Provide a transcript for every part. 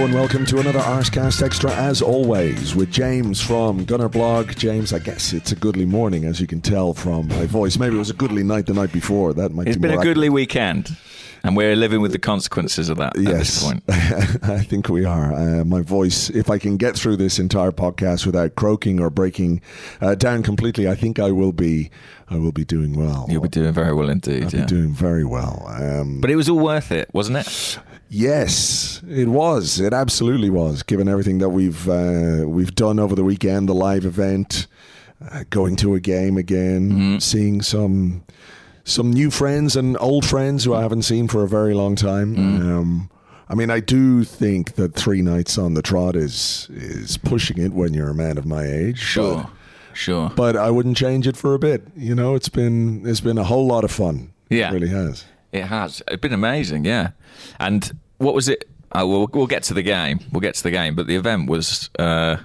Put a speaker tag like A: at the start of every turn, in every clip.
A: and welcome to another Arsecast Extra, as always, with James from Gunnerblog. James, I guess it's a goodly morning, as you can tell from my voice. Maybe it was a goodly night the night before.
B: It's been a goodly weekend, and we're living with the consequences of that at this point.
A: I think we are. My voice, if I can get through this entire podcast without croaking or breaking down completely, I think I will be doing well.
B: You'll be doing very well indeed.
A: I'll be doing very well.
B: But it was all worth it, wasn't it?
A: Yes, it was. It absolutely was, given everything that we've done over the weekend, the live event, going to a game again, seeing some new friends and old friends who I haven't seen for a very long time. I mean, I do think that 3 nights on the trot is pushing it when you're a man of my age.
B: Sure.
A: But I wouldn't change it for a bit. You know, it's been a whole lot of fun.
B: Yeah.
A: It really has.
B: It has. It's been amazing, yeah. And what was it? We'll get to the game. But the event was... I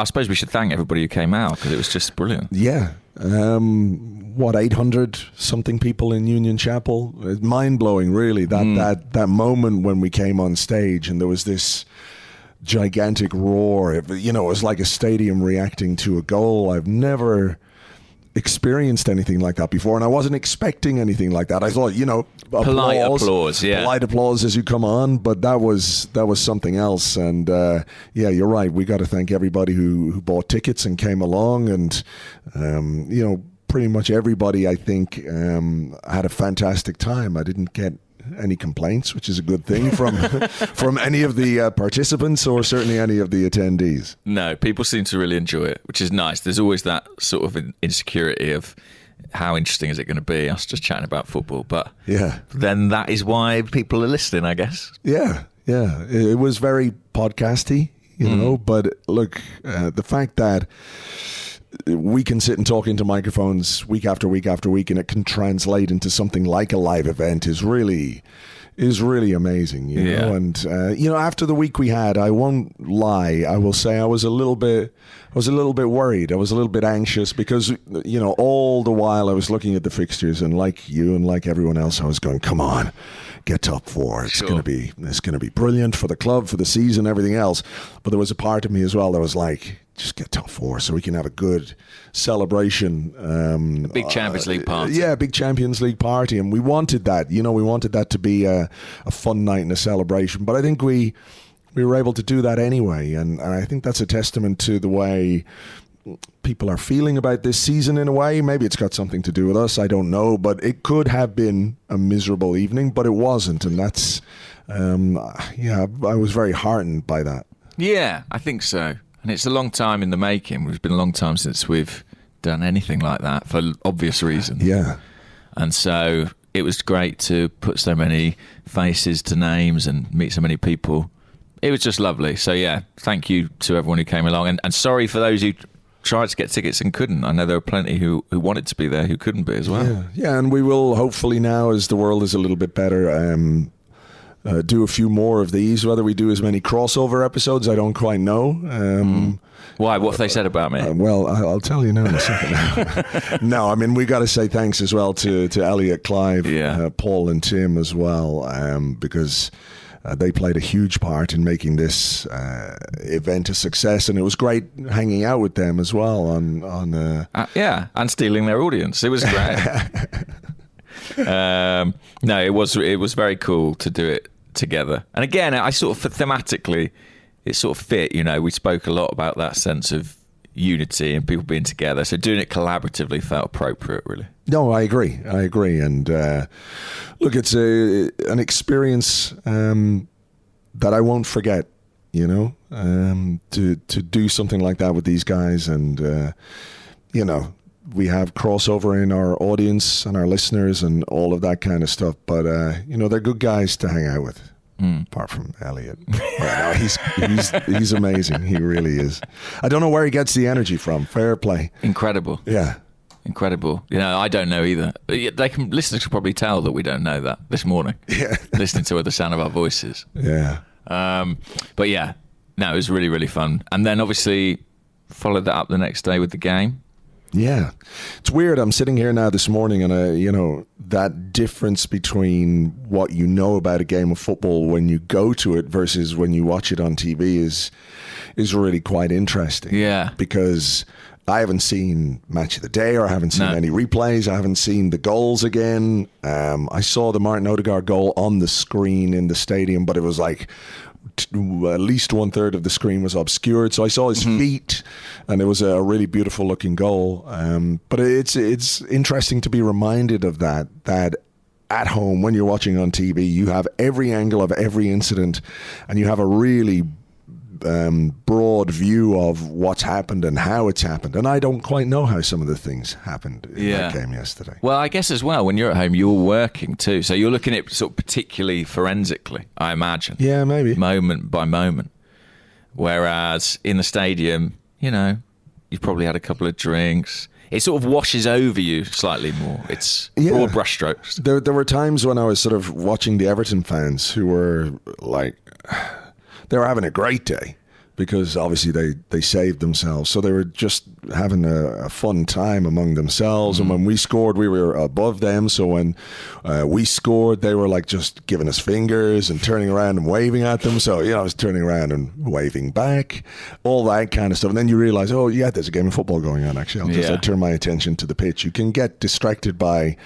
B: suppose we should thank everybody who came out, because it was just brilliant.
A: Yeah. 800 something people in Union Chapel? Mind blowing, really. That moment when we came on stage and there was this gigantic roar. It was like a stadium reacting to a goal. I've never experienced anything like that before, and I wasn't expecting anything like that. I thought,
B: polite applause, polite
A: applause as you come on, but that was something else. And you're right. We got to thank everybody who bought tickets and came along, and pretty much everybody, I think, had a fantastic time. I didn't get any complaints, which is a good thing from any of the participants, or certainly any of the attendees.
B: No, people seem to really enjoy it, which is nice. There's always that sort of insecurity of how interesting is it going to be. I was just chatting about football, but then that is why people are listening, I guess.
A: Yeah. It was very podcasty, but look, the fact that we can sit and talk into microphones week after week after week, and it can translate into something like a live event is really amazing, you know. And after the week we had, I won't lie, I will say I was a little bit worried. I was a little bit anxious, because all the while I was looking at the fixtures, and like you and like everyone else, I was going, come on, get top 4. It's going to be brilliant for the club, for the season, everything else. But there was a part of me as well that was like, just get top 4 so we can have a good celebration.
B: A big Champions League party.
A: Yeah, a big Champions League party. And we wanted that. We wanted that to be a fun night and a celebration. But I think we were able to do that anyway. And I think that's a testament to the way people are feeling about this season in a way. Maybe it's got something to do with us. I don't know. But it could have been a miserable evening, but it wasn't. And that's, I was very heartened by that.
B: Yeah, I think so. And it's a long time in the making. It's been a long time since we've done anything like that, for obvious reasons.
A: Yeah.
B: And so it was great to put so many faces to names and meet so many people. It was just lovely. So yeah, thank you to everyone who came along. And sorry for those who tried to get tickets and couldn't. I know there were plenty who wanted to be there who couldn't be as well.
A: Yeah, and we will hopefully now, as the world is a little bit better, do a few more of these. Whether we do as many crossover episodes, I don't quite know.
B: Why? What have they said about me?
A: Well, I'll tell you now in a second. No, I mean, we got to say thanks as well to Elliot, Clive, Paul and Tim as well, because they played a huge part in making this event a success, and it was great hanging out with them as well
B: and stealing their audience. It was great. No, it was very cool to do it together. And again, I sort of thematically, it sort of fit. We spoke a lot about that sense of unity and people being together. So doing it collaboratively felt appropriate, really. No,
A: I agree. And look, it's an experience that I won't forget. To do something like that with these guys, and we have crossover in our audience and our listeners and all of that kind of stuff. But, they're good guys to hang out with, apart from Elliot. No, he's amazing. He really is. I don't know where he gets the energy from. Fair play.
B: Incredible.
A: Yeah.
B: Incredible. I don't know either. Listeners can probably tell that we don't know that this morning.
A: Yeah.
B: Listening to the sound of our voices.
A: Yeah.
B: But yeah, no, it was really, really fun. And then obviously followed that up the next day with the game.
A: Yeah, it's weird. I'm sitting here now this morning, and that difference between what you know about a game of football when you go to it versus when you watch it on TV is really quite interesting.
B: Yeah,
A: because I haven't seen Match of the Day, or I haven't seen any replays. I haven't seen the goals again. I saw the Martin Odegaard goal on the screen in the stadium, but it was like at least 1/3 of the screen was obscured. So I saw his feet, and it was a really beautiful looking goal. But it's interesting to be reminded of that at home, when you're watching on TV, you have every angle of every incident, and you have a really broad view of what's happened and how it's happened. And I don't quite know how some of the things happened in that game yesterday.
B: Well, I guess as well, when you're at home, you're working too. So you're looking at sort of particularly forensically, I imagine.
A: Yeah, maybe.
B: Moment by moment. Whereas in the stadium, you've probably had a couple of drinks. It sort of washes over you slightly more. It's broad brushstrokes.
A: There were times when I was sort of watching the Everton fans who were like... They were having a great day because obviously they saved themselves. So they were just having a fun time among themselves. And when we scored, we were above them. So when we scored, they were like just giving us fingers and turning around and waving at them. So, I was turning around and waving back, all that kind of stuff. And then you realize, oh, yeah, there's a game of football going on, actually. I'll turn my attention to the pitch. You can get distracted by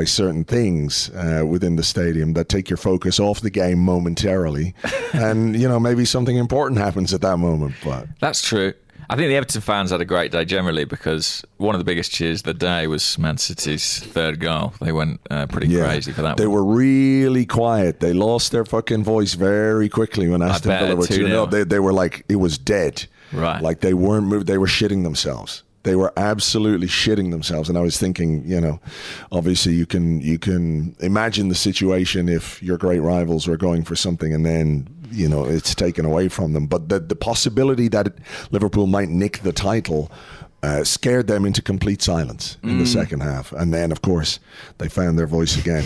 A: certain things within the stadium that take your focus off the game momentarily. And, maybe something important happens at that moment. But
B: that's true. I think the Everton fans had a great day generally, because one of the biggest cheers of the day was Man City's third goal. They went pretty crazy for that.
A: They were really quiet. They lost their fucking voice very quickly when Aston Villa were 2-0. They were like, it was dead.
B: Right.
A: Like they weren't moved. They were shitting themselves. They were absolutely shitting themselves. And I was thinking, obviously you can imagine the situation if your great rivals were going for something and then, it's taken away from them. But the possibility that Liverpool might nick the title scared them into complete silence in the second half. And then, of course, they found their voice again.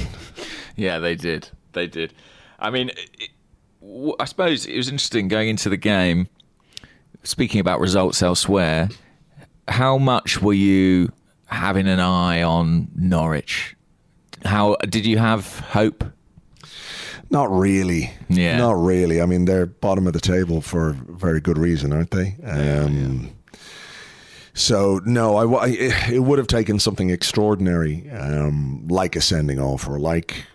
B: Yeah, they did. They did. I mean, I suppose it was interesting going into the game, speaking about results elsewhere. How much were you having an eye on Norwich? How did you have hope?
A: Not really.
B: Yeah.
A: Not really. I mean, they're bottom of the table for a very good reason, aren't they? So, no, it would have taken something extraordinary, like a sending off or like,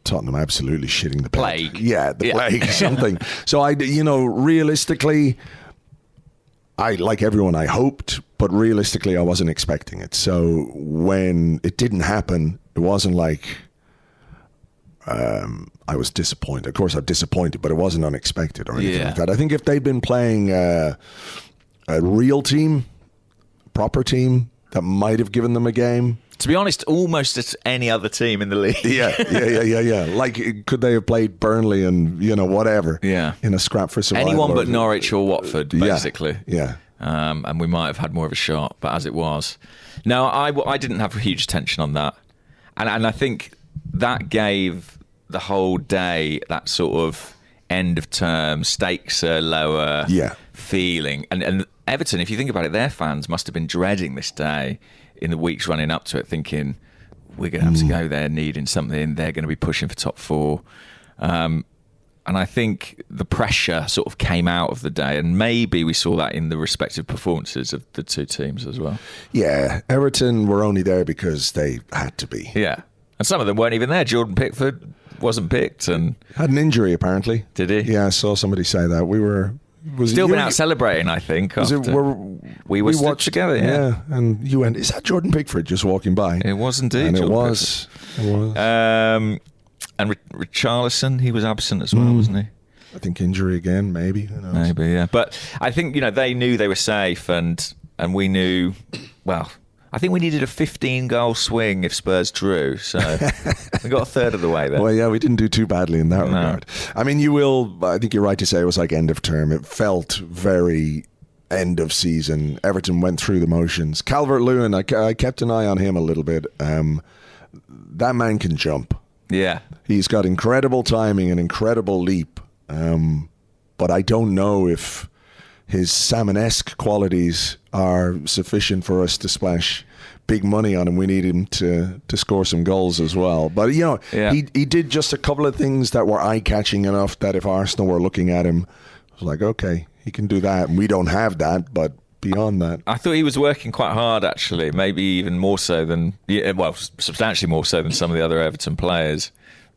A: Tottenham absolutely shitting the bed.
B: Plague.
A: Yeah, the plague, something. So, realistically... like everyone, I hoped, but realistically, I wasn't expecting it. So when it didn't happen, it wasn't like I was disappointed. Of course, I'm disappointed, but it wasn't unexpected or anything like that. I think if they'd been playing a real team, proper team, that might have given them a game.
B: To be honest, almost as any other team in the league.
A: Yeah. Like, could they have played Burnley and, whatever?
B: Yeah.
A: In a scrap for survival?
B: Anyone but Norwich or Watford, basically.
A: Yeah.
B: And we might have had more of a shot, but as it was. No, I didn't have a huge attention on that. And I think that gave the whole day that sort of end of term, stakes are lower feeling. And Everton, if you think about it, their fans must have been dreading this day in the weeks running up to it, thinking we're going to have to go there needing something. They're going to be pushing for top four. And I think the pressure sort of came out of the day, and maybe we saw that in the respective performances of the two teams as well. Yeah,
A: Everton were only there because they had to be.
B: Yeah, and some of them weren't even there. Jordan Pickford wasn't picked and
A: had an injury apparently.
B: Did he?
A: Yeah, I saw somebody say that. We were...
B: Still been out celebrating, I think. We watched together,
A: yeah. And you went, is that Jordan Pickford just walking by?
B: It was indeed.
A: And it was.
B: And Richarlison, he was absent as well, wasn't he?
A: I think injury again, maybe. Who knows?
B: Maybe, yeah. But I think, they knew they were safe and we knew, well... I think we needed a 15-goal swing if Spurs drew, so we got a third of the way there.
A: Well, yeah, we didn't do too badly in that regard. I mean, I think you're right to say it was like end of term. It felt very end of season. Everton went through the motions. Calvert-Lewin, I kept an eye on him a little bit. That man can jump.
B: Yeah.
A: He's got incredible timing and incredible leap. But I don't know if his salmon-esque qualities are sufficient for us to splash big money on him. We need him to score some goals as well. But, you know, he did just a couple of things that were eye-catching enough that if Arsenal were looking at him, it was like, okay, he can do that. And we don't have that, but beyond that.
B: I thought he was working quite hard, actually, maybe even more so than, substantially more so than some of the other Everton players.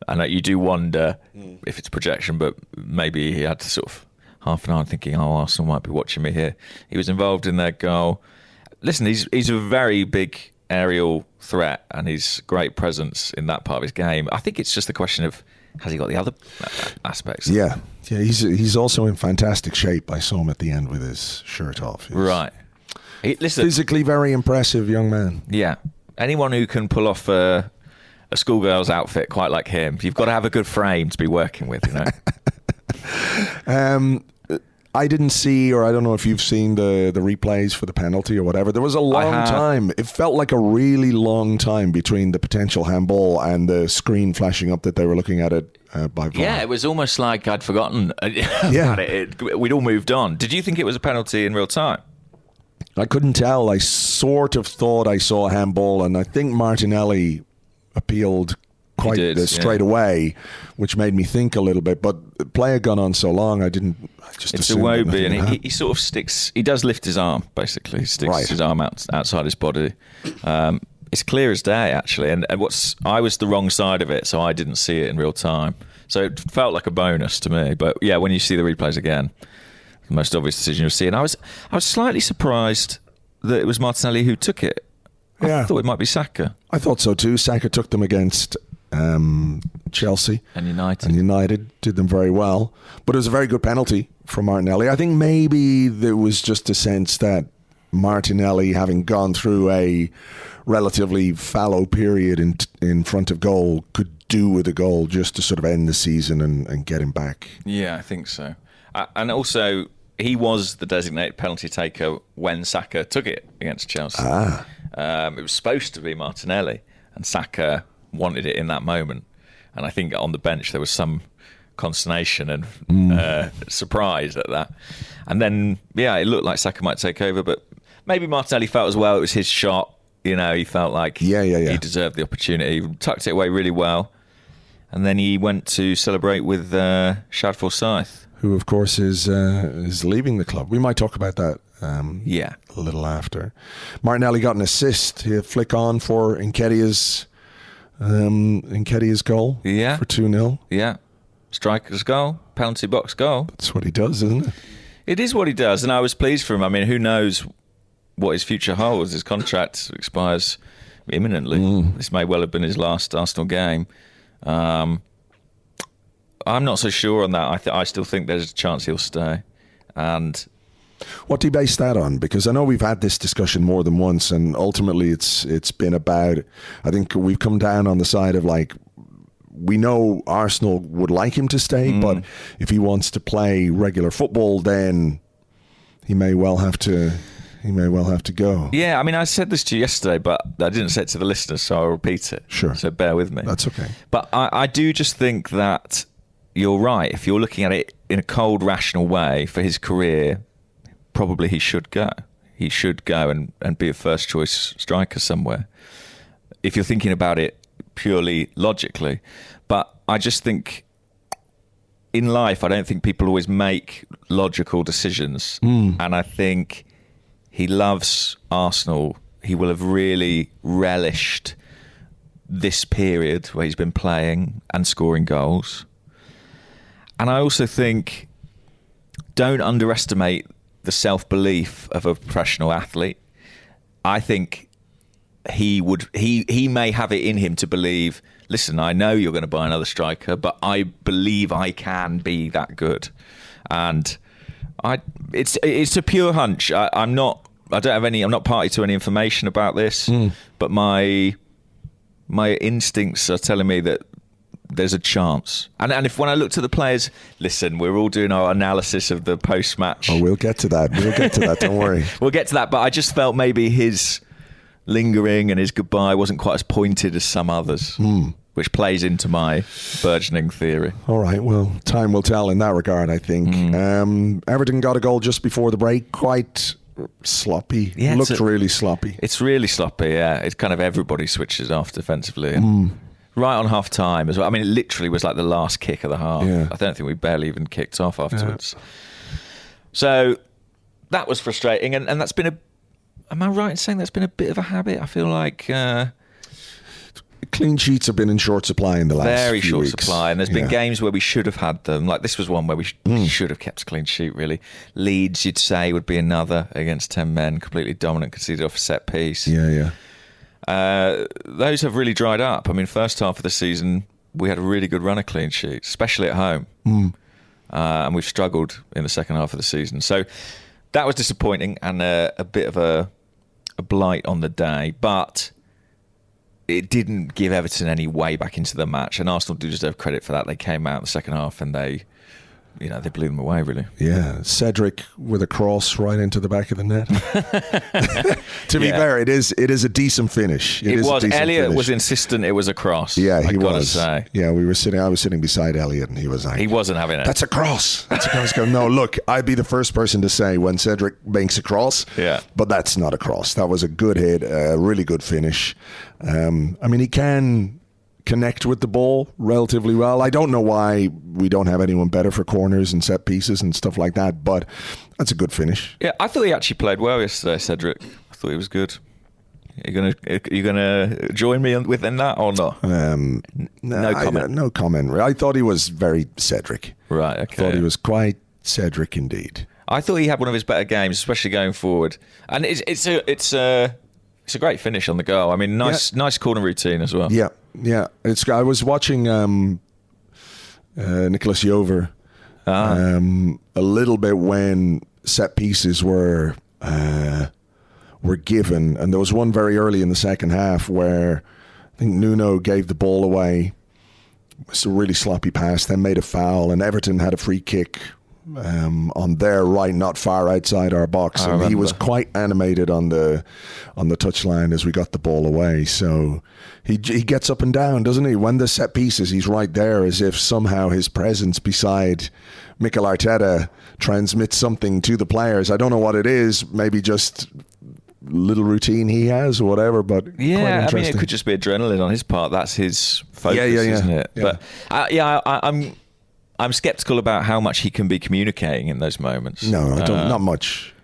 B: I know you do wonder if it's projection, but maybe he had to sort of half an hour thinking, Arsenal might be watching me here. He was involved in their goal. Listen, he's a very big aerial threat and he's great presence in that part of his game. I think it's just a question of, has he got the other aspects?
A: Yeah, he's also in fantastic shape. I saw him at the end with his shirt off.
B: Right. Listen,
A: physically very impressive young man.
B: Yeah. Anyone who can pull off a schoolgirl's outfit quite like him, you've got to have a good frame to be working with, you know?
A: I didn't see, or I don't know if you've seen the replays for the penalty or whatever. There was a long time. It felt like a really long time between the potential handball and the screen flashing up that they were looking at it by VAR.
B: Yeah, it was almost like I'd forgotten about it. We'd all moved on. Did you think it was a penalty in real time?
A: I couldn't tell. I sort of thought I saw a handball, and I think Martinelli appealed quite straight away, which made me think a little bit. But the play had gone on so long, I just
B: it's a Wobie, and he sort of sticks. He does lift his arm, basically. He sticks his arm outside his body. It's clear as day, actually. And I was the wrong side of it, so I didn't see it in real time. So it felt like a bonus to me. But yeah, when you see the replays again, the most obvious decision you'll see. And I was slightly surprised that it was Martinelli who took it. I thought it might be Saka.
A: I thought so too. Saka took them against Chelsea
B: and
A: United did them very well, but it was a very good penalty from Martinelli. I think maybe there was just a sense that Martinelli, having gone through a relatively fallow period in front of goal, could do with a goal just to sort of end the season and get him back.
B: Yeah, I think so. And also, he was the designated penalty taker when Saka took it against Chelsea. It was supposed to be Martinelli, and Saka wanted it in that moment. And I think on the bench there was some consternation and surprise at that. And then, it looked like Saka might take over, but maybe Martinelli felt as well it was his shot. You know, he felt like he deserved the opportunity. He tucked it away really well. And then he went to celebrate with Shad Forsyth,
A: who, of course, is leaving the club. We might talk about that a little after. Martinelli got an assist. He flick on for Nketiah's goal for 2-0.
B: Yeah. Striker's goal, penalty box goal.
A: That's what he does, isn't it?
B: It is what he does, and I was pleased for him. I mean, who knows what his future holds? His contract expires imminently. This may well have been his last Arsenal game. I'm not so sure on that. I still think there's a chance he'll stay. And
A: what do you base that on? Because I know we've had this discussion more than once, and ultimately it's been about, I think we've come down on the side of like, we know Arsenal would like him to stay, but if he wants to play regular football, then he may well have to go.
B: Yeah, I mean, I said this to you yesterday, but I didn't say it to the listeners, so I'll repeat it.
A: Sure.
B: So bear with me.
A: That's okay.
B: But I do just think that you're right. If you're looking at it in a cold, rational way for his career, probably he should go. He should go and be a first choice striker somewhere. If you're thinking about it purely logically. But I just think in life, I don't think people always make logical decisions. And I think he loves Arsenal. He will have really relished this period where he's been playing and scoring goals. And I also think don't underestimate the self-belief of a professional athlete. I think he may have it in him to believe, listen, I know you're going to buy another striker, but I believe I can be that good. And it's a pure hunch. I'm not party to any information about this, but my instincts are telling me that there's a chance. And if when I looked at the players, listen, we're all doing our analysis of the post-match.
A: Oh, we'll get to that. Don't worry.
B: We'll get to that. But I just felt maybe his lingering and his goodbye wasn't quite as pointed as some others. which plays into my burgeoning theory.
A: All right, well, time will tell in that regard, I think. Everton got a goal just before the break, quite sloppy.
B: Yeah,
A: looked really sloppy.
B: It's really sloppy, yeah. It's kind of everybody switches off defensively. And right on half time as well. I mean, it literally was like the last kick of the half.
A: Yeah.
B: I don't think we barely even kicked off afterwards. So that was frustrating. And that's been am I right in saying that's been a bit of a habit? I feel like
A: Clean sheets have been in short supply in the last
B: very
A: few
B: short
A: weeks.
B: supply, and there's been games where we should have had them. Like this was one where we should have kept a clean sheet, really. Leeds, you'd say, would be another against 10 men, completely dominant, conceded off a set piece.
A: Yeah.
B: Those have really dried up. I mean, first half of the season, we had a really good run of clean sheets, especially at home. And we've struggled in the second half of the season. So that was disappointing and a bit of a blight on the day. But it didn't give Everton any way back into the match. And Arsenal do deserve credit for that. They came out in the second half and they blew them away, really.
A: Yeah, Cedric with a cross right into the back of the net. To be fair, it is a decent finish.
B: It was. Elliot was insistent it was a cross.
A: Yeah, he was.
B: Say.
A: Yeah, I was sitting beside Elliot and he was like...
B: He wasn't having it.
A: That's a cross. That's a cross. Go, no, look, I'd be the first person to say when Cedric makes a cross, but that's not a cross. That was a good hit, a really good finish. I mean, he can connect with the ball relatively well. I don't know why we don't have anyone better for corners and set pieces and stuff like that, but that's a good finish.
B: Yeah, I thought he actually played well yesterday, Cedric. I thought he was good. Are you gonna join me within that or not? No comment.
A: No comment. I thought he was very Cedric.
B: Right. Okay.
A: I thought he was quite Cedric indeed.
B: I thought he had one of his better games, especially going forward. And it's a great finish on the goal. I mean, nice corner routine as well.
A: Yeah. I was watching Nicholas Jover a little bit when set pieces were given, and there was one very early in the second half where I think Nuno gave the ball away. It was a really sloppy pass, then made a foul, and Everton had a free kick on their right, not far outside our box, and he was quite animated on the touchline as we got the ball away. So he gets up and down, doesn't he? When the set pieces, he's right there, as if somehow his presence beside Mikel Arteta transmits something to the players. I don't know what it is. Maybe just little routine he has or whatever. But
B: yeah, I mean, it could just be adrenaline on his part. That's his focus, isn't it?
A: Yeah.
B: But I'm skeptical about how much he can be communicating in those moments.
A: No, I don't. Not much.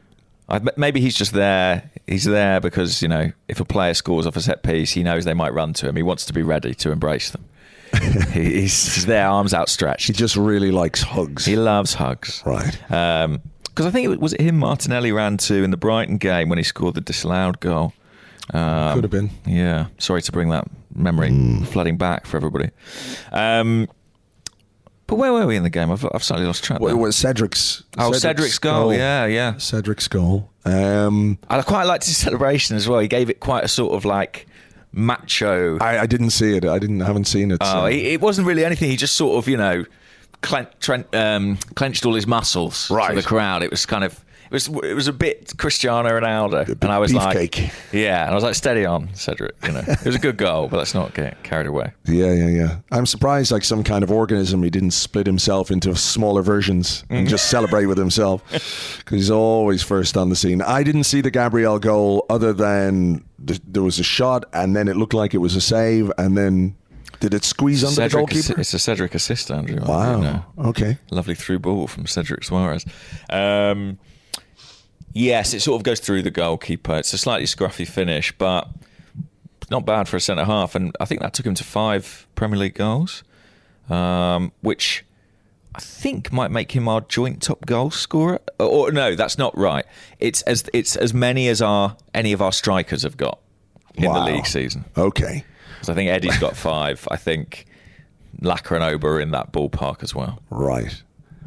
B: Maybe he's just there. He's there because, if a player scores off a set piece, he knows they might run to him. He wants to be ready to embrace them. he's there, arms outstretched.
A: He just really likes hugs.
B: He loves hugs.
A: Right.
B: Because I think was it him Martinelli ran to in the Brighton game when he scored the disallowed goal.
A: Could have been.
B: Yeah. Sorry to bring that memory flooding back for everybody. But where were we in the game? I've slightly lost track.
A: Well, it was Cedric's
B: goal. Yeah.
A: Cedric's goal.
B: I quite liked his celebration as well. He gave it quite a sort of like macho.
A: I didn't see it. I haven't seen it. So.
B: It wasn't really anything. He just sort of, clenched all his muscles to the crowd. It was kind of. It was a bit Cristiano Ronaldo, and I was
A: beefcake.
B: And I was like, steady on, Cedric. It was a good goal, but let's not get carried away.
A: Yeah. I'm surprised, like some kind of organism, he didn't split himself into smaller versions and just celebrate with himself, because he's always first on the scene. I didn't see the Gabriel goal other than there was a shot, and then it looked like it was a save, and then. Did it squeeze under the goalkeeper?
B: It's a Cedric assist, Andrew.
A: Wow. Okay.
B: Lovely through ball from Cedric Suarez. Yes, it sort of goes through the goalkeeper. It's a slightly scruffy finish, but not bad for a centre-half. And I think that took him to 5 Premier League goals, which I think might make him our joint top goal scorer. Or no, that's not right. It's as many as any of our strikers have got in the league season.
A: Okay.
B: So I think Eddie's got 5. I think Lacazette and Oba are in that ballpark as well.
A: Right.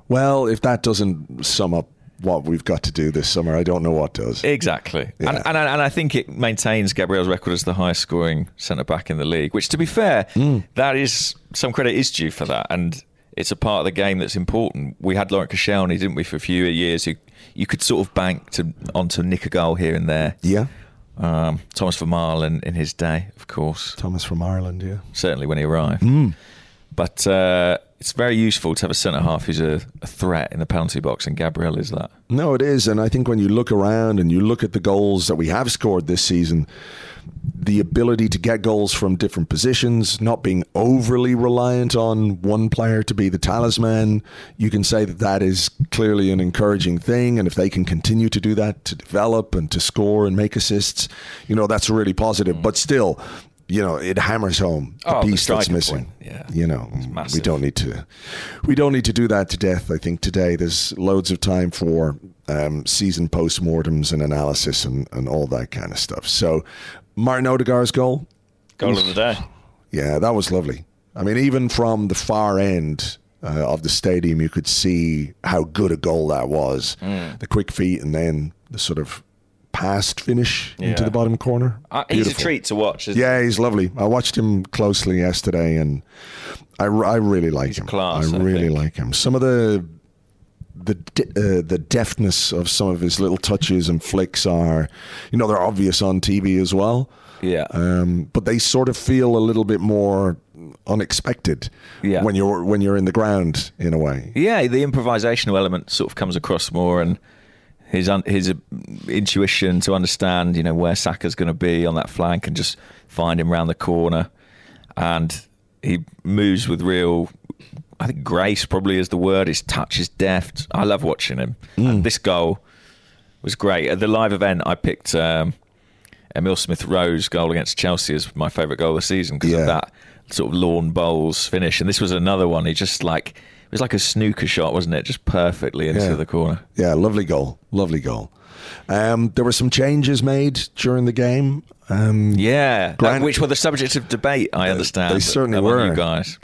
A: Well, if that doesn't sum up what we've got to do this summer, I don't know what does.
B: Exactly.
A: Yeah.
B: And I think it maintains Gabriel's record as the highest scoring centre-back in the league, which, to be fair, that is some credit is due for that. And it's a part of the game that's important. We had Laurent Koscielny, didn't we, for a few years, who you could sort of bank onto nick a goal here and there.
A: Yeah.
B: Thomas Vermaelen in his day, of course.
A: Thomas from Ireland, yeah.
B: Certainly when he arrived. But it's very useful to have a centre-half who's a threat in the penalty box, and Gabriel is that.
A: No, it is. And I think when you look around and you look at the goals that we have scored this season, the ability to get goals from different positions, not being overly reliant on one player to be the talisman, you can say that that is clearly an encouraging thing. And if they can continue to do that, to develop and to score and make assists, that's really positive. But still, it hammers home the piece that's missing.
B: Yeah.
A: We don't need to do that to death. I think today there's loads of time for season postmortems and analysis and all that kind of stuff. So Martin Odegaard's goal
B: of the day.
A: Yeah, that was lovely. I mean, even from the far end of the stadium, you could see how good a goal that was. The quick feet and then the sort of past finish into the bottom corner.
B: He's a treat to watch, isn't he?
A: He's lovely. I watched him closely yesterday, and I really like him.
B: Class,
A: I really like him. Some of the deftness of some of his little touches and flicks are, they're obvious on TV as well.
B: Yeah.
A: But they sort of feel a little bit more unexpected when you're in the ground in a way.
B: Yeah, the improvisational element sort of comes across more, and his intuition to understand, where Saka's going to be on that flank and just find him round the corner. And he moves with real, I think grace probably is the word. His touch is deft. I love watching him. And this goal was great. At the live event, I picked Emile Smith-Rowe's goal against Chelsea as my favourite goal of the season because of that sort of lawn bowls finish. And this was another one. He just it was like a snooker shot, wasn't it? Just perfectly into the corner.
A: Yeah, lovely goal. Lovely goal. There were some changes made during the game.
B: Which were the subject of debate, I understand.
A: They certainly were.
B: You guys.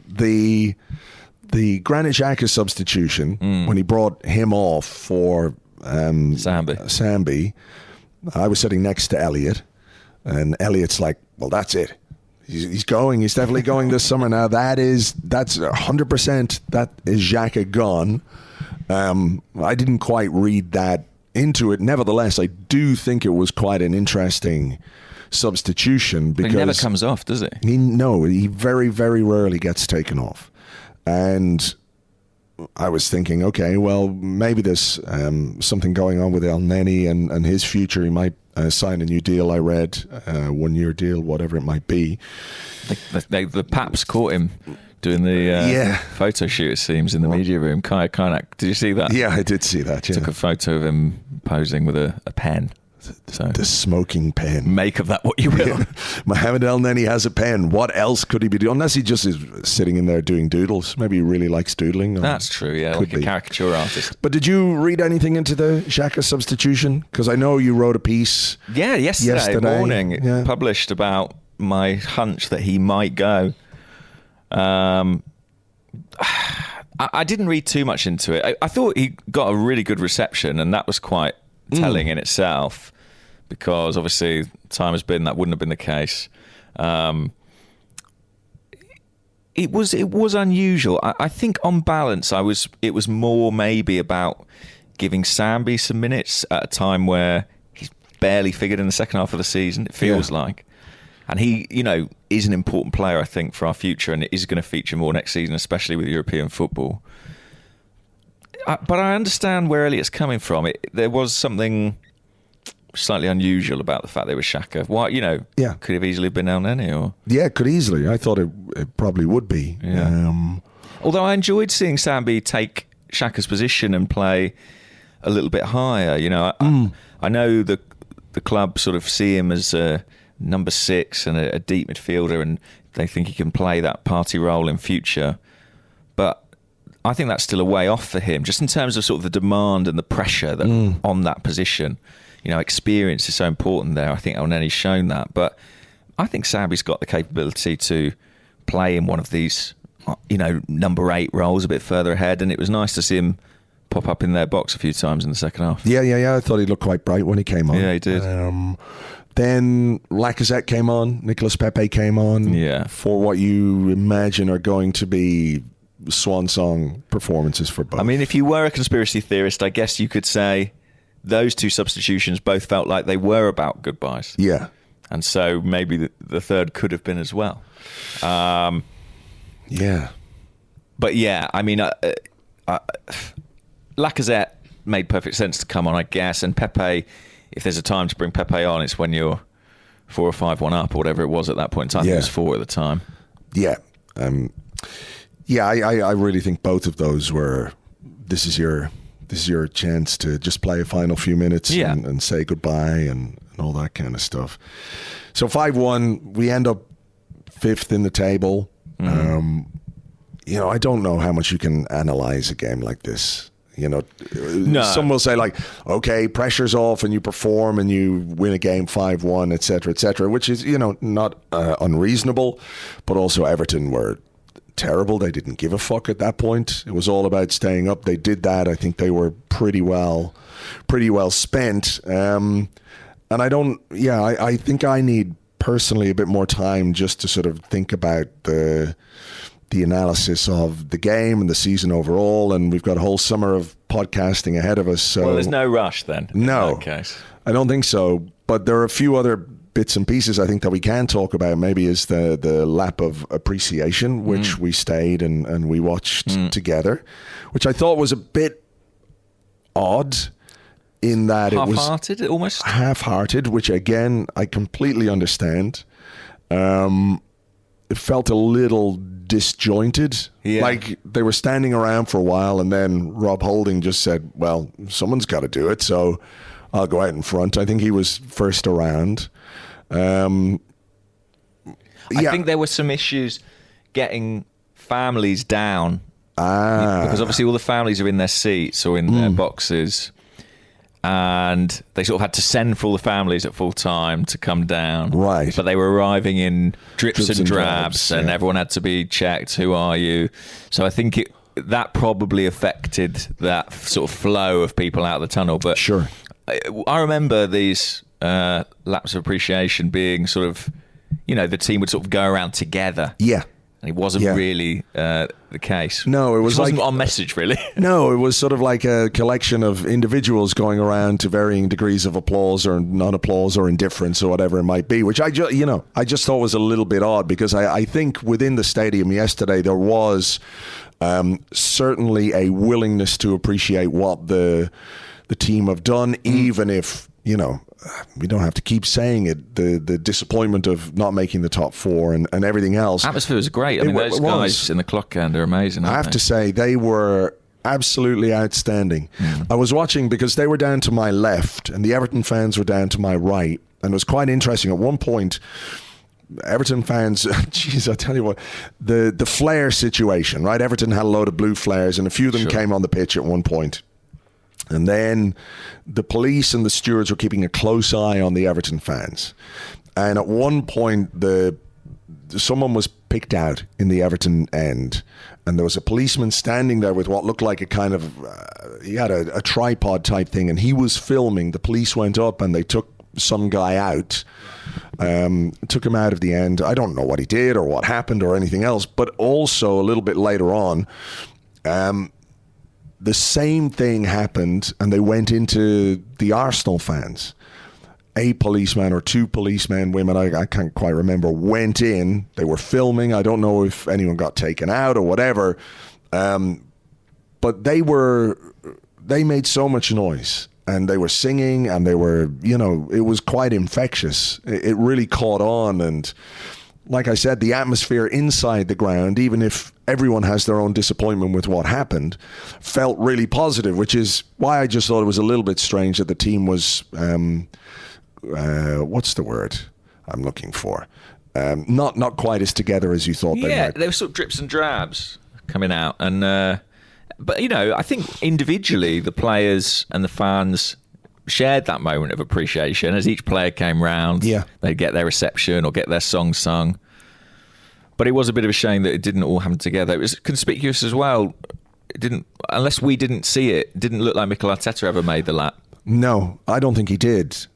A: The Granit Xhaka substitution, when he brought him off for Sambi, I was sitting next to Elliot, and Elliot's like, well, that's it. He's going. He's definitely going this summer now. That's 100%. That is Xhaka gone. I didn't quite read that into it. Nevertheless, I do think it was quite an interesting substitution because
B: he never comes off, does it?
A: He very, very rarely gets taken off. And I was thinking, okay, well, maybe there's something going on with El Neni and his future. He might sign a new deal, I read, 1 year deal, whatever it might be.
B: The Paps caught him doing the photo shoot, it seems, in the media room. Kaya Kainak, did you see that?
A: Yeah, I did see that, yeah.
B: Took a photo of him posing with a pen. So
A: the smoking pen.
B: Make of that what you will.
A: Yeah. Mohamed El Neni has a pen. What else could he be doing? Unless he just is sitting in there doing doodles. Maybe he really likes doodling.
B: That's true, yeah, like a caricature artist.
A: But did you read anything into the Xhaka substitution? Because I know you wrote a piece.
B: Yeah, yesterday morning, published about my hunch that he might go. I didn't read too much into it. I thought he got a really good reception, and that was quite telling in itself. Because obviously time has been that wouldn't have been the case. It was unusual. I think on balance, it was more maybe about giving Sambi some minutes at a time where he's barely figured in the second half of the season. It feels like, and he is an important player, I think, for our future, and is going to feature more next season, especially with European football. But I understand where Elliot's coming from. There was something slightly unusual about the fact they were Xhaka. Why, could have easily been El Neni, or
A: could easily. I thought it probably would be.
B: Yeah. Although I enjoyed seeing Sambi take Xhaka's position and play a little bit higher. I know the club sort of see him as a number 6 and a deep midfielder, and they think he can play that party role in future. But I think that's still a way off for him, just in terms of sort of the demand and the pressure that on that position. Experience is so important there. I think El Neni's shown that. But I think Sambi's got the capability to play in one of these, number 8 roles a bit further ahead. And it was nice to see him pop up in their box a few times in the second half.
A: Yeah. I thought he looked quite bright when he came on.
B: Yeah, he did.
A: Then Lacazette came on. Nicolas Pepe came on.
B: Yeah.
A: For what you imagine are going to be swan song performances for both.
B: I mean, if you were a conspiracy theorist, I guess you could say those two substitutions both felt like they were about goodbyes.
A: Yeah.
B: And so maybe the third could have been as well.
A: Yeah.
B: But yeah, I mean, Lacazette made perfect sense to come on, I guess. And Pepe, if there's a time to bring Pepe on, it's when you're 4 or 5-1 up or whatever it was at that point in time. I think it was 4 at the time.
A: Yeah. I really think both of those were, this is your chance to just play a final few minutes and say goodbye and all that kind of stuff. So 5-1, we end up 5th in the table. I don't know how much you can analyze a game like this. Some will say like, okay, pressure's off and you perform and you win a game 5-1, etc., which is, not unreasonable, but also Everton were terrible. They didn't give a fuck at that point. It was all about staying up. They did that. I think they were pretty well spent. And I think I need personally a bit more time just to sort of think about the analysis of the game and the season overall, and we've got a whole summer of podcasting ahead of us. So
B: there's no rush then.
A: No,
B: in that case.
A: I don't think so. But there are a few other bits and pieces I think that we can talk about. Maybe is the lap of appreciation, which we stayed and we watched together, which I thought was a bit odd in that it was
B: half-hearted, almost
A: half-hearted, which again I completely understand. It felt a little disjointed.
B: Yeah.
A: Like they were standing around for a while and then Rob Holding just said, well, someone's got to do it, so I'll go out in front. I think he was first around. I
B: think there were some issues getting families down. Because obviously all the families are in their seats or in their boxes. And they sort of had to send for all the families at full time to come down.
A: Right.
B: But they were arriving in drips and drabs, and everyone had to be checked. Who are you? So I think that probably affected that sort of flow of people out of the tunnel. But
A: sure,
B: I remember these laps of appreciation being sort of, the team would sort of go around together.
A: Yeah.
B: And it wasn't really the case.
A: No, it wasn't
B: on message, really.
A: No, it was sort of like a collection of individuals going around to varying degrees of applause or non-applause or indifference or whatever it might be, which I just thought was a little bit odd, because I think within the stadium yesterday there was certainly a willingness to appreciate what the team have done, even if, we don't have to keep saying it, the disappointment of not making the top 4 and everything else.
B: Atmosphere was great. I mean, those guys in the clock end are amazing.
A: I have to say, they were absolutely outstanding. I was watching because they were down to my left and the Everton fans were down to my right. And it was quite interesting. At one point, Everton fans, geez, I tell you what, the flare situation, right? Everton had a load of blue flares and a few of them came on the pitch at one point. And then the police and the stewards were keeping a close eye on the Everton fans. And at one point, someone was picked out in the Everton end. And there was a policeman standing there with what looked like a kind of, he had a tripod type thing. And he was filming. The police went up and they took some guy out, took him out of the end. I don't know what he did or what happened or anything else. But also a little bit later on, the same thing happened, and they went into the Arsenal fans. A policeman or 2 policemen, women, I can't quite remember, went in. They were filming. I don't know if anyone got taken out or whatever. But they made so much noise, and they were singing, and they were, it was quite infectious. It really caught on, and like I said, the atmosphere inside the ground, even if everyone has their own disappointment with what happened, felt really positive, which is why I just thought it was a little bit strange that the team was, what's the word I'm looking for? Not quite as together as you thought they might.
B: Yeah, they were sort of drips and drabs coming out. And but, I think individually the players and the fans shared that moment of appreciation as each player came round.
A: Yeah.
B: They'd get their reception or get their song sung. But it was a bit of a shame that it didn't all happen together. It was conspicuous as well. It didn't, unless we didn't see it, it didn't look like Mikel Arteta ever made the lap.
A: No, I don't think he did.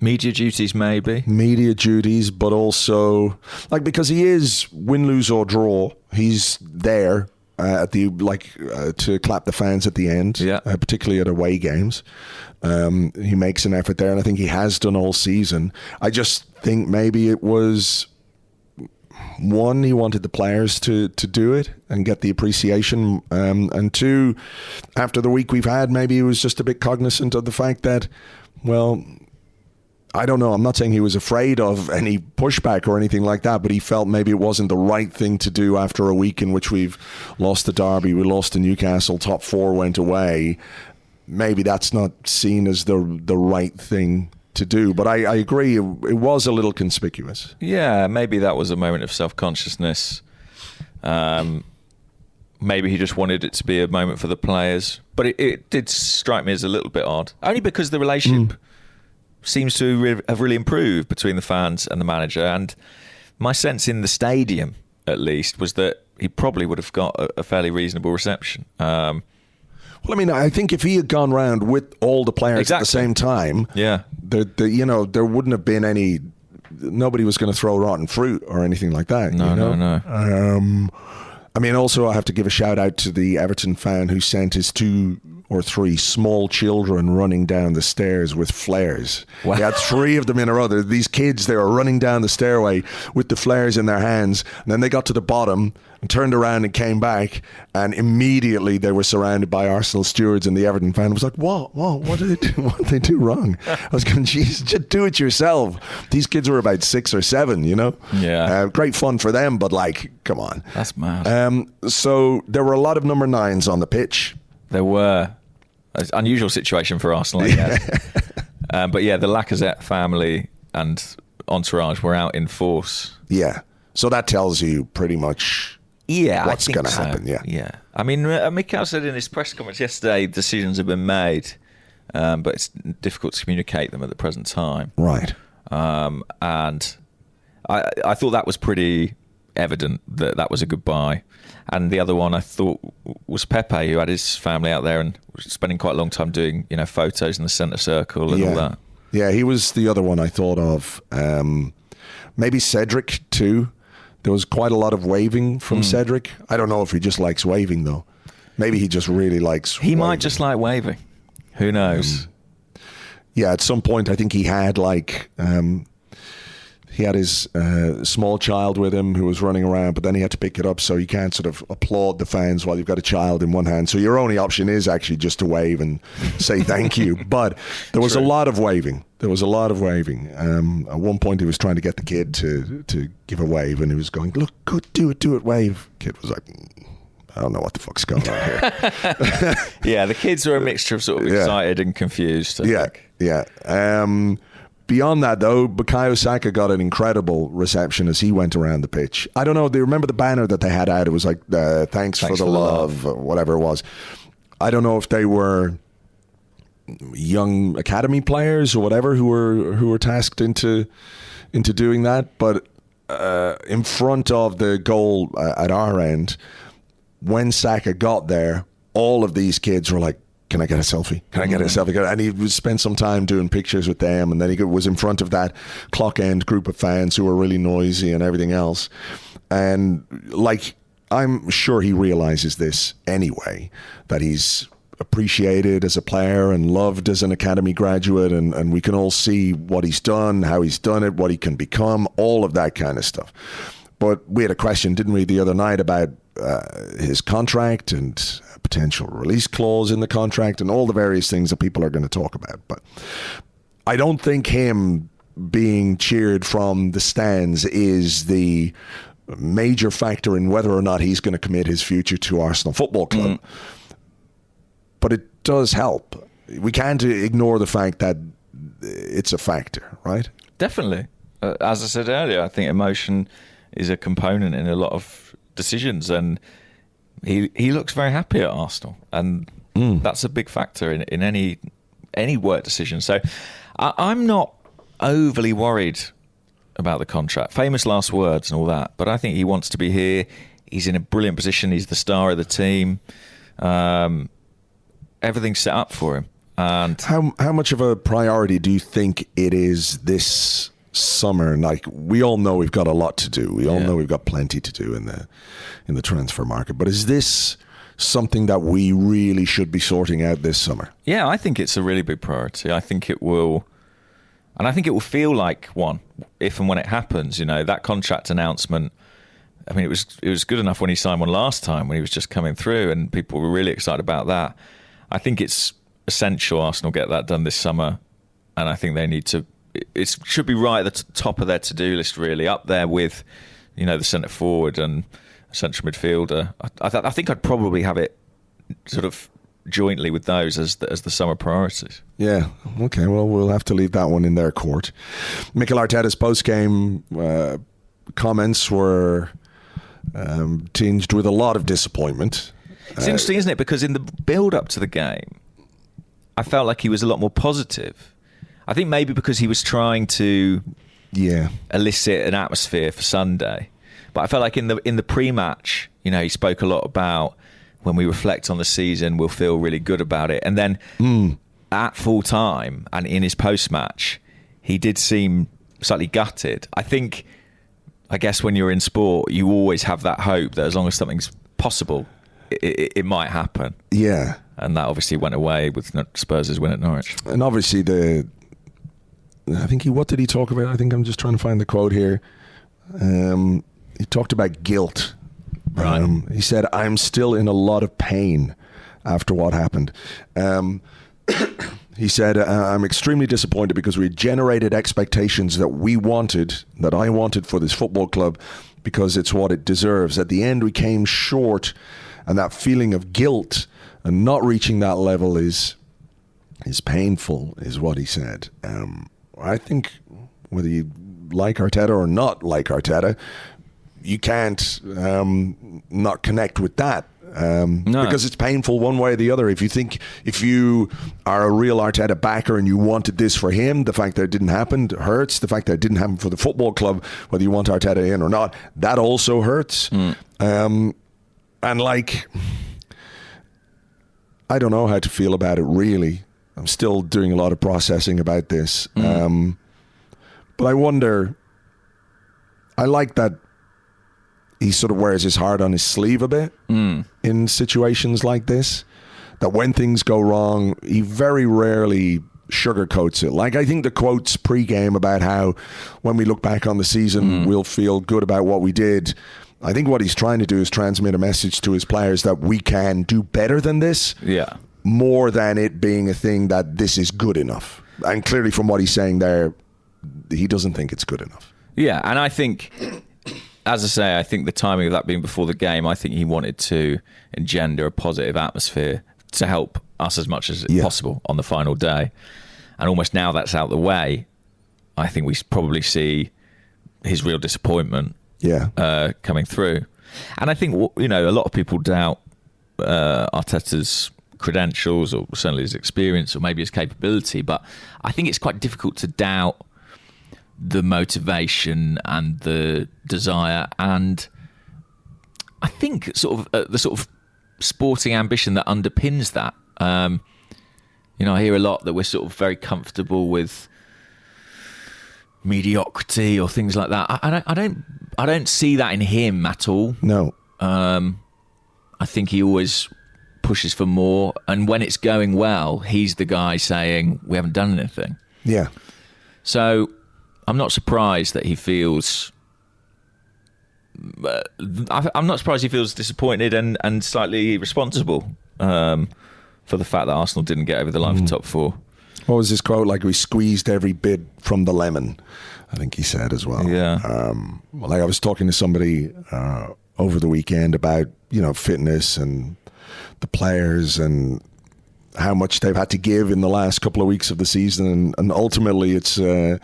B: Media duties, maybe.
A: Media duties, but also, because he is win, lose or draw, he's there. to clap the fans at the end, particularly at away games. He makes an effort there, and I think he has done all season. I just think maybe it was, one, he wanted the players to do it and get the appreciation, and two, after the week we've had, maybe he was just a bit cognizant of the fact that, well, I don't know, I'm not saying he was afraid of any pushback or anything like that, but he felt maybe it wasn't the right thing to do after a week in which we've lost to Derby, we lost to Newcastle, top four went away. Maybe that's not seen as the right thing to do, but I agree, it was a little conspicuous.
B: Yeah, maybe that was a moment of self-consciousness. Maybe he just wanted it to be a moment for the players, but it did strike me as a little bit odd, only because the relationship seems to have really improved between the fans and the manager, and my sense in the stadium, at least, was that he probably would have got a fairly reasonable reception. Well,
A: I mean, I think if he had gone round with all the players at the same time, there wouldn't have been any. Nobody was going to throw rotten fruit or anything like that.
B: No.
A: I mean, also I have to give a shout out to the Everton fan who sent his 2 or 3 small children running down the stairs with flares. Wow. He had 3 of them in a row. These kids, they were running down the stairway with the flares in their hands, and then they got to the bottom and turned around and came back, and immediately they were surrounded by Arsenal stewards, and the Everton fan was like, what did they do? What did they do wrong? I was going, Jesus, just do it yourself. These kids were about 6 or 7, you know?
B: Yeah.
A: Great fun for them, but come on.
B: That's mad.
A: So there were a lot of number 9s on the pitch.
B: There were. It's an unusual situation for Arsenal, I guess. But yeah, the Lacazette family and entourage were out in force.
A: Yeah. So that tells you pretty much what's going to happen.
B: Yeah. I mean, Mikel said in his press conference yesterday, decisions have been made, but it's difficult to communicate them at the present time.
A: Right.
B: And I thought that was pretty evident that was a goodbye. And the other one I thought was Pepe, who had his family out there and was spending quite a long time doing, photos in the centre circle and all that.
A: Yeah, he was the other one I thought of. Maybe Cedric too. There was quite a lot of waving from Cedric. I don't know if he just likes waving though. Maybe he just really likes
B: He might just like waving. Who knows?
A: Yeah, at some point I think he had he had his small child with him who was running around, but then he had to pick it up, so you can't sort of applaud the fans while you've got a child in one hand. So your only option is actually just to wave and say thank you. But there was a lot of waving. At one point he was trying to get the kid to give a wave, and he was going, look, good, do it, wave. Kid was like, I don't know what the fuck's going on here.
B: Yeah, the kids were a mixture of sort of excited and confused, I think.
A: Yeah. Beyond that, though, Bukayo Saka got an incredible reception as he went around the pitch. I don't know, do you remember the banner that they had out? It was like, thanks for the love, whatever it was. I don't know if they were young academy players or whatever who were tasked into doing that, but in front of the goal at our end, when Saka got there, all of these kids were like, can I get a selfie? Can I get a selfie? And he spent some time doing pictures with them, and then he was in front of that clock end group of fans who were really noisy and everything else. And I'm sure he realizes this anyway, that he's appreciated as a player and loved as an academy graduate, and we can all see what he's done, how he's done it, what he can become, all of that kind of stuff. But we had a question, didn't we, the other night about his contract and potential release clause in the contract and all the various things that people are going to talk about. But I don't think him being cheered from the stands is the major factor in whether or not he's going to commit his future to Arsenal Football Club. But it does help. We can't ignore the fact that it's a factor, right?
B: Definitely. As I said earlier, I think emotion is a component in a lot of decisions, and he looks very happy at Arsenal, and that's a big factor in any work decision. So I'm not overly worried about the contract. Famous last words and all that, but I think he wants to be here. He's in a brilliant position. He's the star of the team. Everything's set up for him. And
A: how much of a priority do you think it is this summer, like we all know we've got a lot to do. We all know we've got plenty to do in the transfer market. But is this something that we really should be sorting out this summer?
B: Yeah, I think it's a really big priority. I think it will, and I think it will feel like one if and when it happens. You know, that contract announcement. I mean, it was good enough when he signed one last time when he was just coming through, and people were really excited about that. I think it's essential Arsenal get that done this summer, and I think they need to. It should be right at the top of their to-do list, really, up there with, you know, the centre forward and central midfielder. I think I'd probably have it sort of jointly with those as the summer priorities.
A: Yeah, okay, well, we'll have to leave that one in their court. Mikel Arteta's post-game comments were tinged with a lot of disappointment.
B: It's interesting, isn't it? Because in the build-up to the game, I felt like he was a lot more positive. I think maybe because he was trying to elicit an atmosphere for Sunday. But I felt like in the pre-match, you know, he spoke a lot about when we reflect on the season, we'll feel really good about it. And then at full time and in his post-match, he did seem slightly gutted. I guess when you're in sport, you always have that hope that as long as something's possible, it might happen.
A: Yeah.
B: And that obviously went away with Spurs' win at Norwich.
A: And obviously what did he talk about? I think I'm just trying to find the quote here. He talked about guilt.
B: Right.
A: He said, "I'm still in a lot of pain after what happened." He said, "I'm extremely disappointed because we generated expectations that I wanted for this football club because it's what it deserves. At the end, we came short, and that feeling of guilt and not reaching that level is painful," is what he said. I think whether you like Arteta or not like Arteta, you can't not connect with that. No. Because it's painful one way or the other. If you are a real Arteta backer and you wanted this for him, the fact that it didn't happen hurts. The fact that it didn't happen for the football club, whether you want Arteta in or not, that also hurts. And like, I don't know how to feel about it, really. I'm still doing a lot of processing about this. But I wonder, I like that he sort of wears his heart on his sleeve a bit in situations like this. That when things go wrong, he very rarely sugarcoats it. Like, I think the quotes pre-game about how when we look back on the season, we'll feel good about what we did. I think what he's trying to do is transmit a message to his players that we can do better than this. Yeah. More than it being a thing that this is good enough. And clearly from what he's saying there, he doesn't think it's good enough.
B: Yeah, and I think, as I say, I think the timing of that being before the game, I think he wanted to engender a positive atmosphere to help us as much as possible on the final day. And almost now that's out the way, I think we probably see his real disappointment coming through. And I think, you know, a lot of people doubt Arteta's credentials or certainly his experience or maybe his capability, but I think it's quite difficult to doubt the motivation and the desire and I think sort of the sort of sporting ambition that underpins that. You know, I hear a lot that we're sort of very comfortable with mediocrity or things like that. I don't see that in him at all.
A: No.
B: I think he always pushes for more, and when it's going well, he's the guy saying we haven't done anything.
A: Yeah.
B: So I'm not surprised that he feels. I'm not surprised he feels disappointed and slightly responsible for the fact that Arsenal didn't get over the line for top four.
A: What was his quote? Like, we squeezed every bit from the lemon, I think he said as well.
B: Yeah.
A: Like, I was talking to somebody over the weekend about, you know, fitness and the players and how much they've had to give in the last couple of weeks of the season, and ultimately it's a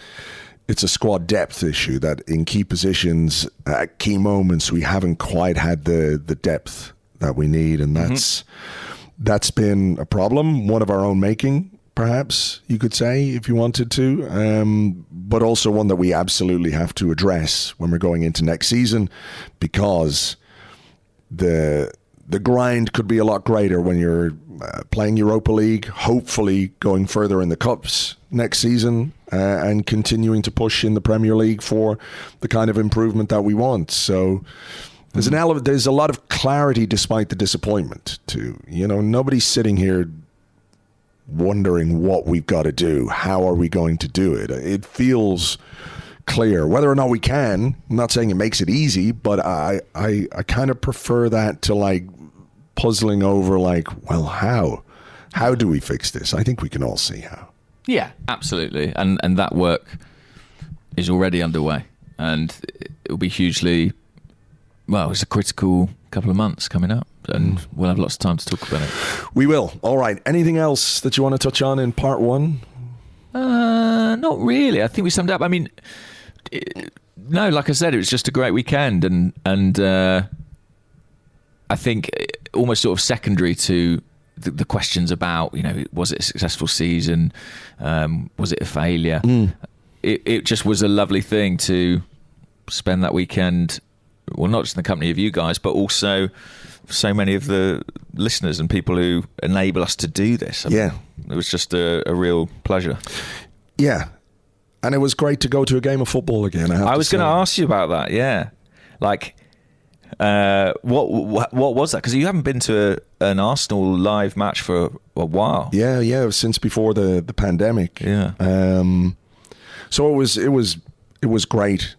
A: squad depth issue that in key positions at key moments we haven't quite had the depth that we need, and that's been a problem, one of our own making, perhaps you could say, if you wanted to, but also one that we absolutely have to address when we're going into next season, because the grind could be a lot greater when you're playing Europa League, hopefully going further in the Cups next season, and continuing to push in the Premier League for the kind of improvement that we want. So there's a lot of clarity despite the disappointment too. Nobody's sitting here wondering what we've got to do. How are we going to do it? It feels clear. Whether or not we can, I'm not saying it makes it easy, but I kind of prefer that to like puzzling over like, well, how do we fix this? I think we can all see how.
B: Yeah, absolutely. And that work is already underway, and it will be hugely, well, it's a critical couple of months coming up, and we'll have lots of time to talk about it.
A: We will. All right. Anything else that you want to touch on in part one?
B: Not really. I think we summed up. I mean, no, like I said, it was just a great weekend, and I think almost sort of secondary to the questions about, was it a successful season? Was it a failure? It just was a lovely thing to spend that weekend, well, not just in the company of you guys, but also so many of the listeners and people who enable us to do this. It was just a real pleasure. Yeah.
A: And it was great to go to a game of football again.
B: I was going to ask you about that. Yeah. Like, what was that? Because you haven't been to an Arsenal live match for a while.
A: Yeah, since before the pandemic.
B: Yeah.
A: So it was great.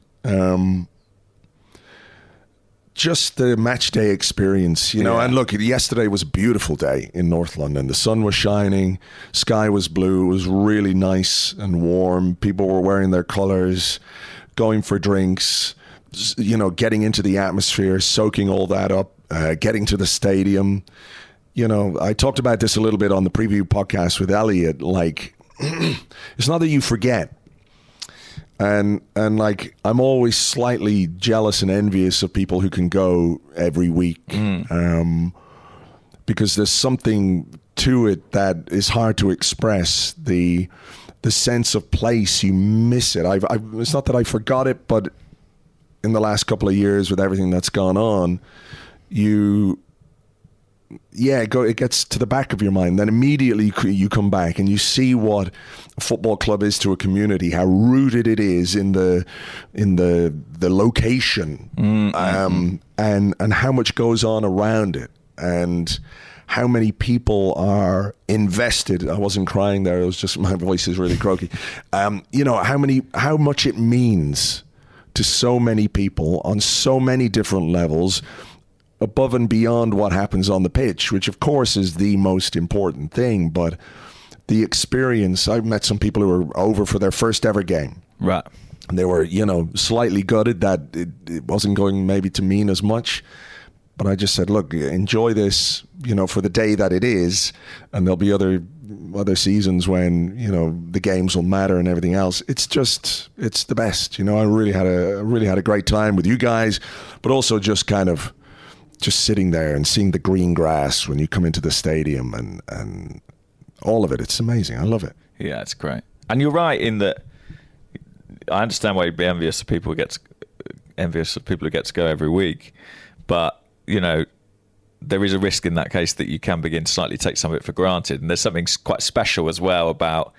A: Just the match day experience, and look, yesterday was a beautiful day in North London. The sun was shining, sky was blue, it was really nice and warm. People were wearing their colours, going for drinks, getting into the atmosphere, soaking all that up, getting to the stadium. I talked about this a little bit on the preview podcast with Elliot. Like, it's not that you forget. And like, I'm always slightly jealous and envious of people who can go every week, because there's something to it that is hard to express. The sense of place, you miss it. It's not that I forgot it, but in the last couple of years with everything that's gone on, it gets to the back of your mind. Then immediately you come back and you see what a football club is to a community, how rooted it is in the location, and how much goes on around it, and how many people are invested. I wasn't crying there. It was just my voice is really croaky. How much it means to so many people on so many different levels, above and beyond what happens on the pitch, which of course is the most important thing. But the experience, I've met some people who were over for their first ever game.
B: Right.
A: And they were, slightly gutted that it wasn't going maybe to mean as much. But I just said, look, enjoy this, for the day that it is. And there'll be other seasons when, the games will matter and everything else. It's the best. I really had a great time with you guys, but also just kind of just sitting there and seeing the green grass when you come into the stadium and all of it. It's amazing. I love it.
B: Yeah, it's great. And you're right in that I understand why you'd be envious of people who get to go every week. But, there is a risk in that case that you can begin to slightly take some of it for granted. And there's something quite special as well about,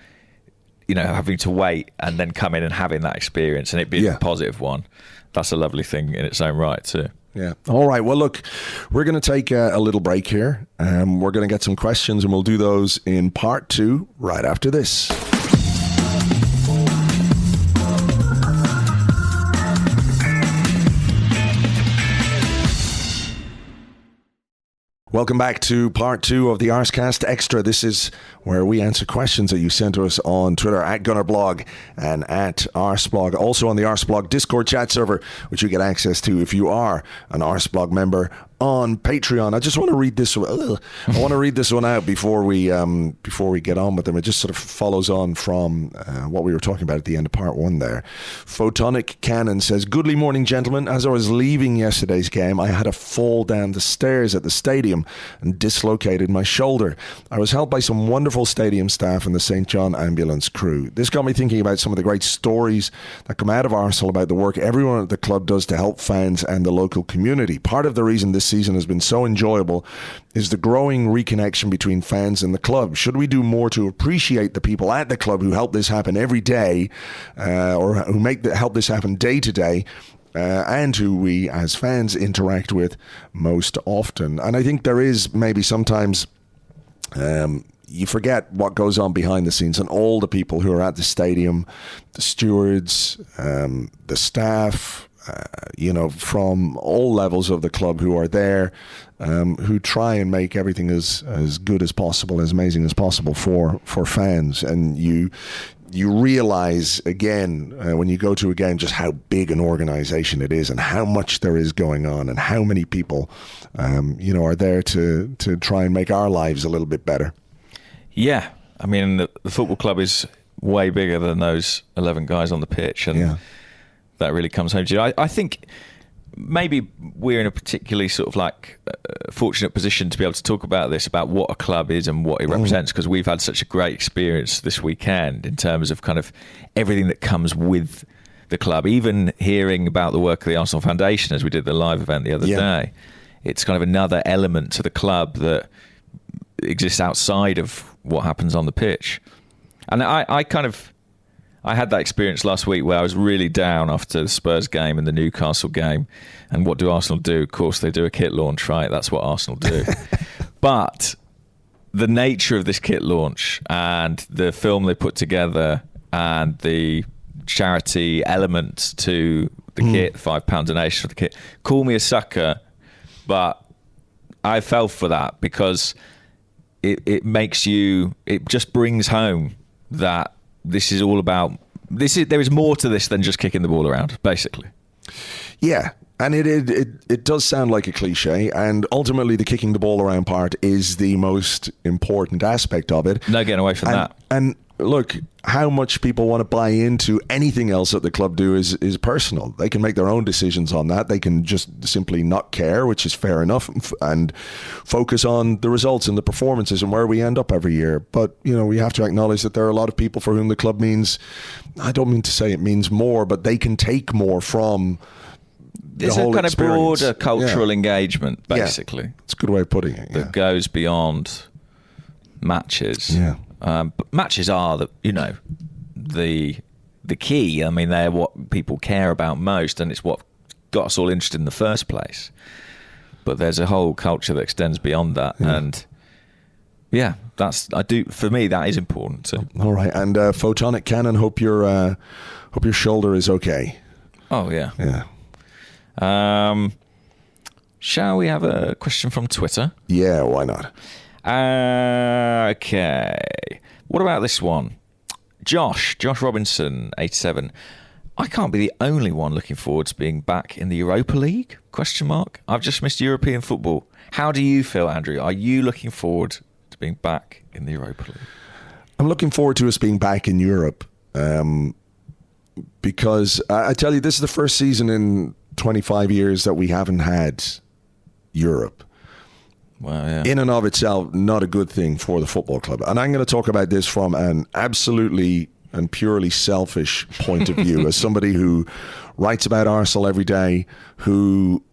B: having to wait and then come in and having that experience and it being a positive one. That's a lovely thing in its own right too.
A: Yeah. All right. Well, look, we're going to take a little break here. We're going to get some questions and we'll do those in part 2 right after this. Welcome back to part 2 of the Arsecast Extra. This is where we answer questions that you sent to us on Twitter at GunnerBlog and at Arseblog. Also on the Arseblog Discord chat server, which you get access to if you are an Arseblog member on Patreon. I just want to read this one. I want to read this one out before we get on with them. It just sort of follows on from what we were talking about at the end of part 1 there. Photonic Cannon says, "Goodly morning, gentlemen. As I was leaving yesterday's game, I had a fall down the stairs at the stadium and dislocated my shoulder. I was helped by some wonderful stadium staff and the St. John ambulance crew. This got me thinking about some of the great stories that come out of Arsenal about the work everyone at the club does to help fans and the local community. Part of the reason this season has been so enjoyable is the growing reconnection between fans and the club. Should we do more to appreciate the people at the club who help this happen every day, or who help this happen day to day, and who we as fans interact with most often? And I think there is maybe sometimes you forget what goes on behind the scenes and all the people who are at the stadium, the stewards, the staff, from all levels of the club who are there, who try and make everything as good as possible, as amazing as possible for fans. And you realize again when you go to a game just how big an organization it is and how much there is going on and how many people are there to try and make our lives a little bit better.
B: Yeah, I mean the football club is way bigger than those 11 guys on the pitch, and that really comes home to you. I think maybe we're in a particularly sort of fortunate position to be able to talk about this, about what a club is and what it represents, because we've had such a great experience this weekend in terms of kind of everything that comes with the club. Even hearing about the work of the Arsenal Foundation as we did the live event the other day, it's kind of another element to the club that exists outside of what happens on the pitch. And I had that experience last week where I was really down after the Spurs game and the Newcastle game. And what do Arsenal do? Of course, they do a kit launch, right? That's what Arsenal do. But the nature of this kit launch and the film they put together and the charity element to the kit, £5 donation for the kit, call me a sucker, but I fell for that because it makes you, it just brings home that this is all about, there is more to this than just kicking the ball around, basically.
A: Yeah, and it does sound like a cliche, and ultimately the kicking the ball around part is the most important aspect of it.
B: No getting away from that.
A: And look, how much people want to buy into anything else that the club do is personal. They can make their own decisions on that. They can just simply not care, which is fair enough, and focus on the results and the performances and where we end up every year. But, we have to acknowledge that there are a lot of people for whom the club means, I don't mean to say it means more, but they can take more from the
B: There's
A: whole
B: a kind
A: experience.
B: of broader cultural engagement, basically.
A: Yeah. It's a good way of putting it.
B: That goes beyond matches.
A: Yeah.
B: But matches are the key. I mean, they're what people care about most, and it's what got us all interested in the first place. But there's a whole culture that extends beyond that, and for me that is important too.
A: All right, and Photonic Cannon, hope your shoulder is okay.
B: Oh yeah.
A: Yeah.
B: Shall we have a question from Twitter?
A: Yeah, why not?
B: Okay. What about this one? Josh Robinson, 87. I can't be the only one looking forward to being back in the Europa League? ? I've just missed European football. How do you feel, Andrew? Are you looking forward to being back in the Europa League?
A: I'm looking forward to us being back in Europe, because I tell you, this is the first season in 25 years that we haven't had Europe.
B: Well, yeah.
A: In and of itself, not a good thing for the football club. And I'm going to talk about this from an absolutely and purely selfish point of view, as somebody who writes about Arsenal every day, who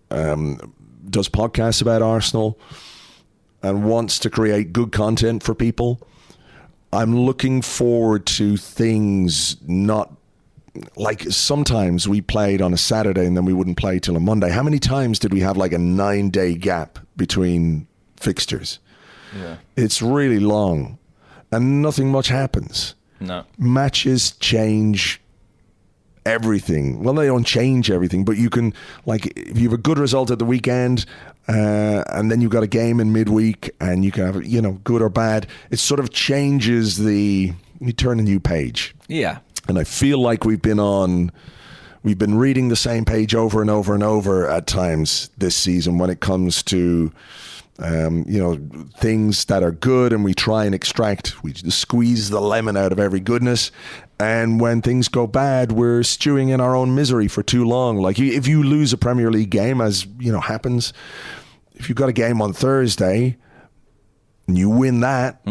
A: does podcasts about Arsenal and wants to create good content for people. I'm looking forward to things not like sometimes we played on a Saturday and then we wouldn't play till a Monday. How many times did we have like a 9-day gap between fixtures?
B: Yeah.
A: It's really long and nothing much happens.
B: No.
A: Matches change everything. Well, they don't change everything, but you can, like, if you have a good result at the weekend and then you've got a game in midweek and you can have, good or bad, it sort of changes you turn a new page.
B: Yeah.
A: And I feel like we've been reading the same page over and over and over at times this season when it comes to, things that are good, and we squeeze the lemon out of every goodness. And when things go bad, we're stewing in our own misery for too long. Like if you lose a Premier League game, as happens, if you've got a game on Thursday and you win that,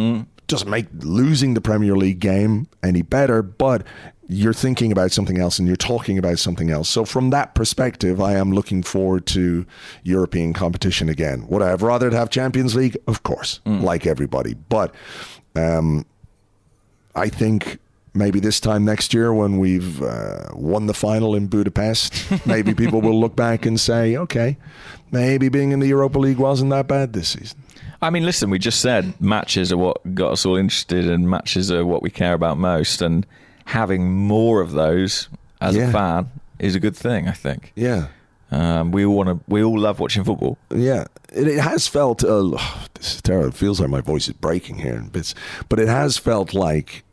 A: doesn't make losing the Premier League game any better, but you're thinking about something else and you're talking about something else. So from that perspective, I am looking forward to European competition again. Would I have rather have Champions League? Of course, like everybody. But I think maybe this time next year when we've won the final in Budapest, maybe people will look back and say, okay, maybe being in the Europa League wasn't that bad this season.
B: I mean, listen, we just said matches are what got us all interested and matches are what we care about most. And having more of those as a fan is a good thing, I think.
A: Yeah.
B: We all love watching football.
A: Yeah. It has felt, this is terrible. It feels like my voice is breaking here in bits. But it has felt like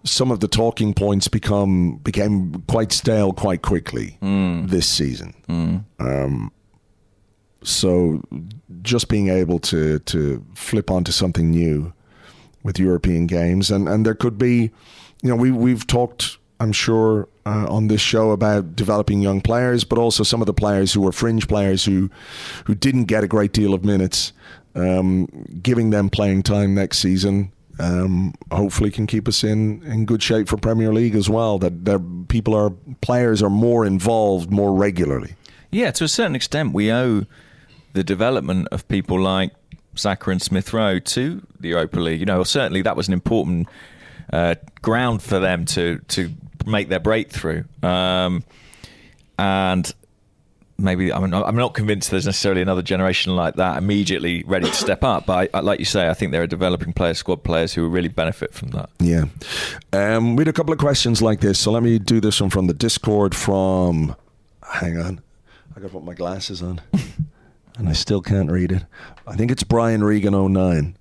A: some of the talking points became quite stale quite quickly this season. So just being able to flip onto something new with European games, and there could be, we've talked, I'm sure, on this show about developing young players, but also some of the players who were fringe players who didn't get a great deal of minutes, giving them playing time next season. Hopefully can keep us in good shape for Premier League as well, that players are more involved more regularly. Yeah,
B: to a certain extent we owe the development of people like Saka and Smith Rowe to the Europa League. Certainly that was an important ground for them to make their breakthrough. And maybe I'm not convinced there's necessarily another generation like that immediately ready to step up. But like you say, I think there are developing players, squad players who will really benefit from that. Yeah.
A: We had a couple of questions like this. So let me do this one from the Discord hang on. I got to put my glasses on. And I still can't read it. I think it's Brian Regan09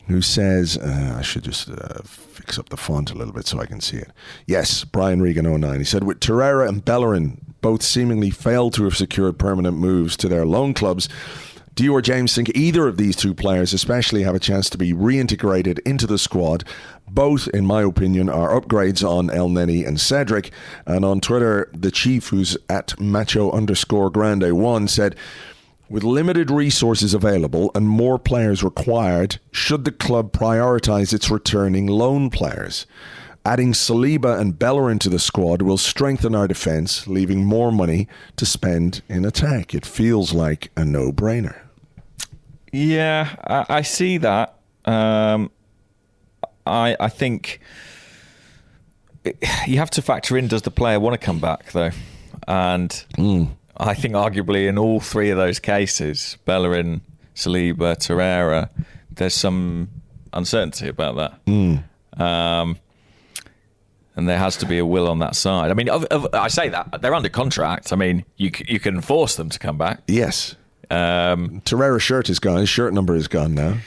A: who says, I should just fix up the font a little bit so I can see it. Yes, Brian Regan09. He said, with Torreira and Bellerin both seemingly failed to have secured permanent moves to their loan clubs, do you or James think either of these two players especially have a chance to be reintegrated into the squad? Both, in my opinion, are upgrades on El Neni and Cedric. And on Twitter, the chief, who's at macho_grande1, said, with limited resources available and more players required, should the club prioritise its returning loan players? Adding Saliba and Bellerin to the squad will strengthen our defence, leaving more money to spend in attack. It feels like a no-brainer.
B: Yeah, I see that. I think you have to factor in, does the player want to come back, though? And I think arguably in all three of those cases, Bellerin, Saliba, Torreira, there's some uncertainty about that. And there has to be a will on that side. I mean, I say that, they're under contract. I mean, you can force them to come back.
A: Yes. Torreira's shirt is gone. His shirt number is gone now.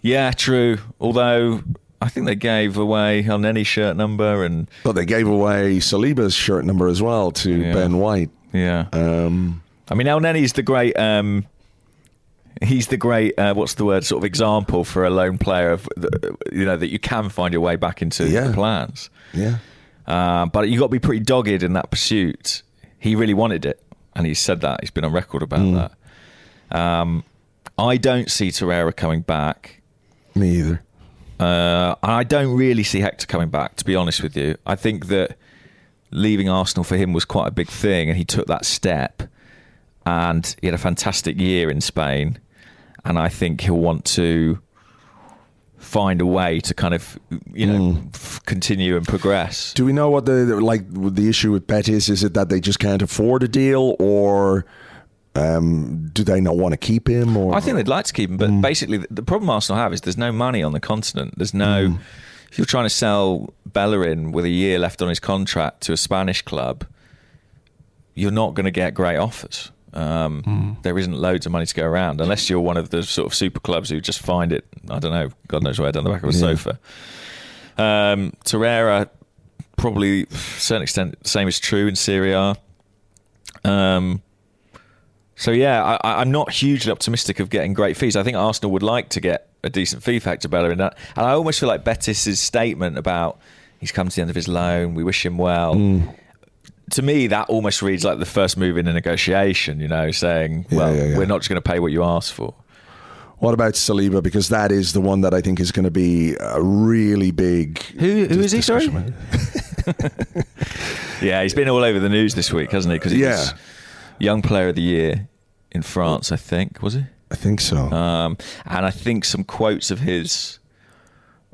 B: Yeah, true. Although I think they gave away El Neni's shirt number.
A: But they gave away Saliba's shirt number as well to Ben White.
B: Yeah. I mean, El Neni's the great... he's the great, what's the word, sort of example for a lone player of, that you can find your way back into the plans.
A: Yeah.
B: But you've got to be pretty dogged in that pursuit. He really wanted it, and he's said that. He's been on record about that. I don't see Torreira coming back.
A: Me either.
B: I don't really see Hector coming back, to be honest with you. I think that leaving Arsenal for him was quite a big thing, and he took that step, and he had a fantastic year in Spain, and I think he'll want to find a way to kind of, continue and progress.
A: Do we know what the issue with Betis is? It that they just can't afford a deal, or do they not want to keep him? Or
B: I think they'd like to keep him, but basically the problem Arsenal have is there's no money on the continent. There's no. If you're trying to sell Bellerin with a year left on his contract to a Spanish club, you're not going to get great offers. There isn't loads of money to go around unless you're one of the sort of super clubs who just find it, I don't know, God knows where, down the back of a sofa. Torreira, probably to a certain extent, the same is true in Serie A. So yeah, I'm not hugely optimistic of getting great fees. I think Arsenal would like to get a decent fee factor Bellerin, and I almost feel like Betis' statement about he's come to the end of his loan, we wish him well. To me, that almost reads like the first move in a negotiation, saying, we're not just going to pay what you asked for.
A: What about Saliba? Because that is the one that I think is going to be a really big.
B: Who is he? Sorry. Yeah, he's been all over the news this week, hasn't he? Because he was Young Player of the Year in France, I think. Was he?
A: I think so.
B: And I think some quotes of his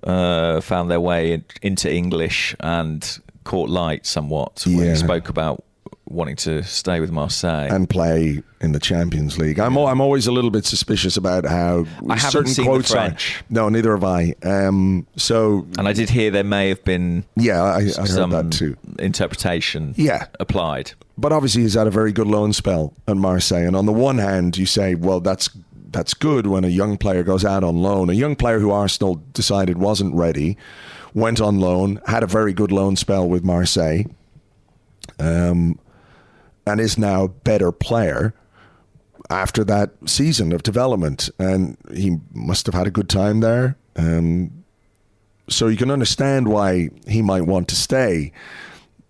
B: found their way into English and caught light somewhat when he spoke about wanting to stay with Marseille
A: and play in the Champions League. I'm always a little bit suspicious about how
B: I haven't
A: certain
B: seen
A: quotes
B: the French.
A: No, neither have I. And
B: I did hear there may have been
A: I heard that too.
B: Interpretation applied.
A: But obviously he's had a very good loan spell at Marseille, and on the one hand you say, well, that's good when a young player goes out on loan. A young player who Arsenal decided wasn't ready went on loan, had a very good loan spell with Marseille. And is now a better player after that season of development. And he must have had a good time there. So you can understand why he might want to stay.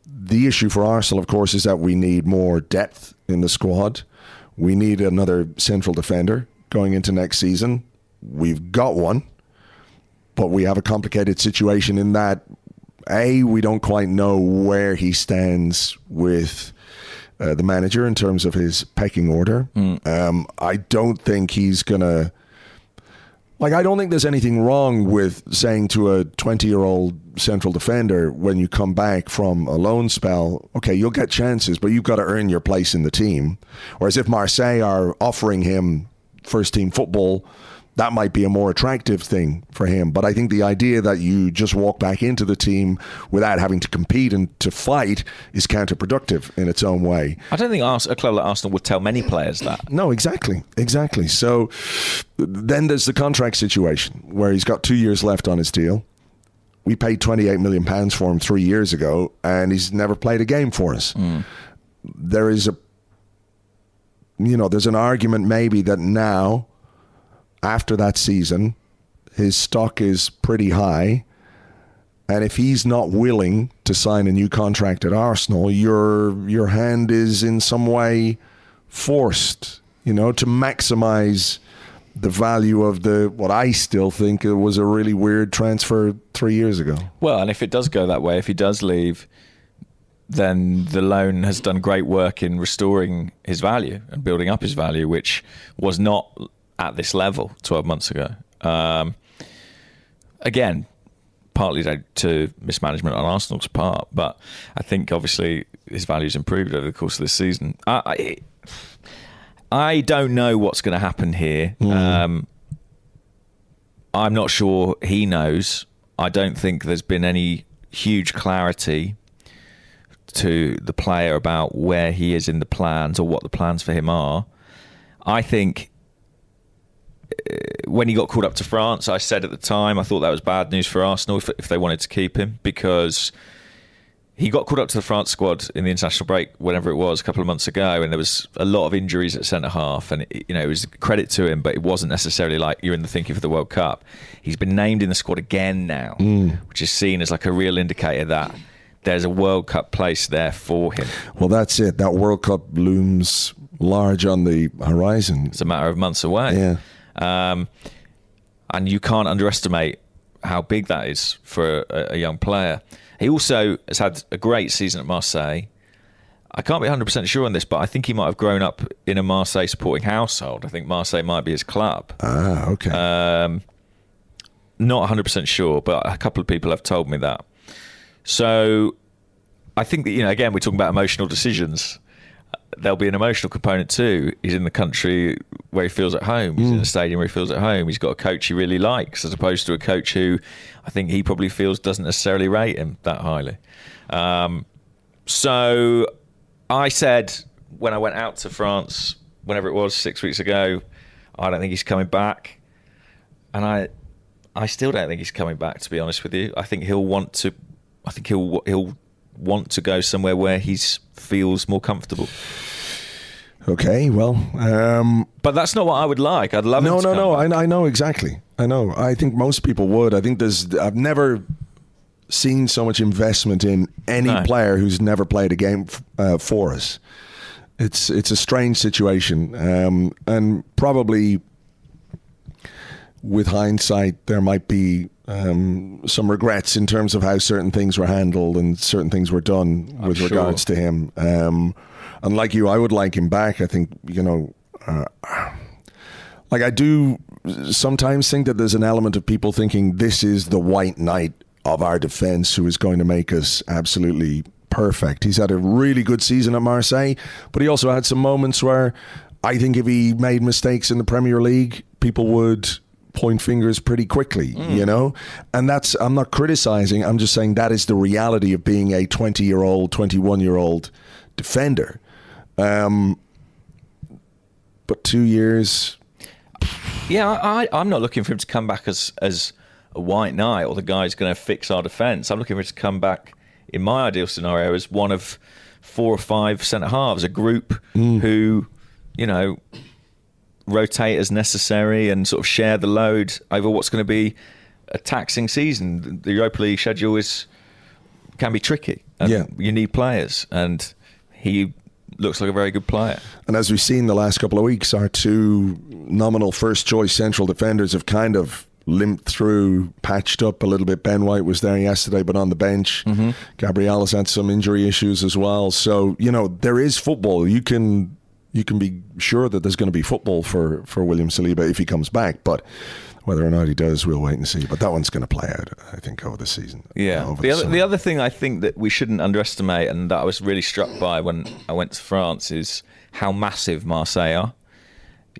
A: The issue for Arsenal, of course, is that we need more depth in the squad. We need another central defender going into next season. We've got one, but we have a complicated situation in that, we don't quite know where he stands with the manager in terms of his pecking order. I don't think he's going to... I don't think there's anything wrong with saying to a 20-year-old central defender when you come back from a loan spell, okay, you'll get chances, but you've got to earn your place in the team. Whereas if Marseille are offering him first-team football, that might be a more attractive thing for him. But I think the idea that you just walk back into the team without having to compete and to fight is counterproductive in its own way.
B: I don't think a club like Arsenal would tell many players that.
A: No, exactly. So then there's the contract situation where he's got 2 years left on his deal. We paid £28 million for him 3 years ago, and he's never played a game for us. There is there's an argument maybe that now, after that season, his stock is pretty high, and if he's not willing to sign a new contract at Arsenal, your hand is in some way forced, to maximise the value of what I still think was a really weird transfer 3 years ago.
B: Well, and if it does go that way, if he does leave, then the loan has done great work in restoring his value and building up his value, which was not at this level 12 months ago. Again, partly due to mismanagement on Arsenal's part, but I think obviously his value's improved over the course of this season. I don't know what's going to happen here. I'm not sure he knows. I don't think there's been any huge clarity to the player about where he is in the plans or what the plans for him are. I think when he got called up to France, I said at the time I thought that was bad news for Arsenal if they wanted to keep him, because he got called up to the France squad in the international break, whenever it was, a couple of months ago, and there was a lot of injuries at centre-half, and it was credit to him, but it wasn't necessarily like you're in the thinking for the World Cup. He's been named in the squad again now, which is seen as like a real indicator that there's a World Cup place there for him.
A: Well, that's it. That World Cup looms large on the horizon.
B: It's a matter of months away.
A: Yeah.
B: And you can't underestimate how big that is for a young player. He also has had a great season at Marseille. I can't be 100% sure on this, but I think he might have grown up in a Marseille supporting household. I think Marseille might be his club.
A: Ah, okay.
B: Not 100% sure, but a couple of people have told me that. So I think that, again, we're talking about emotional decisions. There'll be an emotional component too. He's in the country where he feels at home. He's in a stadium where he feels at home. He's got a coach he really likes, as opposed to a coach who I think he probably feels doesn't necessarily rate him that highly. So I said when I went out to France, whenever it was, 6 weeks ago, I don't think he's coming back. And I still don't think he's coming back, to be honest with you. I think he'll want to go somewhere where he feels more comfortable.
A: Okay, well...
B: but that's not what I would like. I'd love him to come back.
A: I know exactly. I know. I think most people would. I think I've never seen so much investment in any player who's never played a game for us. It's a strange situation. And probably with hindsight, there might be some regrets in terms of how certain things were handled and certain things were done with regards to him. And like you, I would like him back. I think, like I do sometimes think that there's an element of people thinking this is the white knight of our defence who is going to make us absolutely perfect. He's had a really good season at Marseille, but he also had some moments where I think if he made mistakes in the Premier League, people would point fingers pretty quickly, and that's, I'm not criticizing, I'm just saying that is the reality of being a 20-year-old, 21-year-old defender. But 2 years...
B: Yeah, I'm not looking for him to come back as a white knight or the guy who's going to fix our defence. I'm looking for him to come back, in my ideal scenario, as one of 4 or 5 centre-halves, a group who, rotate as necessary and sort of share the load over what's going to be a taxing season. The Europa League schedule can be tricky. And you need players, and he looks like a very good player.
A: And as we've seen the last couple of weeks, our 2 nominal first-choice central defenders have kind of limped through, patched up a little bit. Ben White was there yesterday, but on the bench. Gabriel has had some injury issues as well. So, there is football. You can be sure that there's going to be football for William Saliba if he comes back, but whether or not he does, we'll wait and see. But that one's going to play out, I think, over the season.
B: Yeah. The other thing I think that we shouldn't underestimate, and that I was really struck by when I went to France, is how massive Marseille are.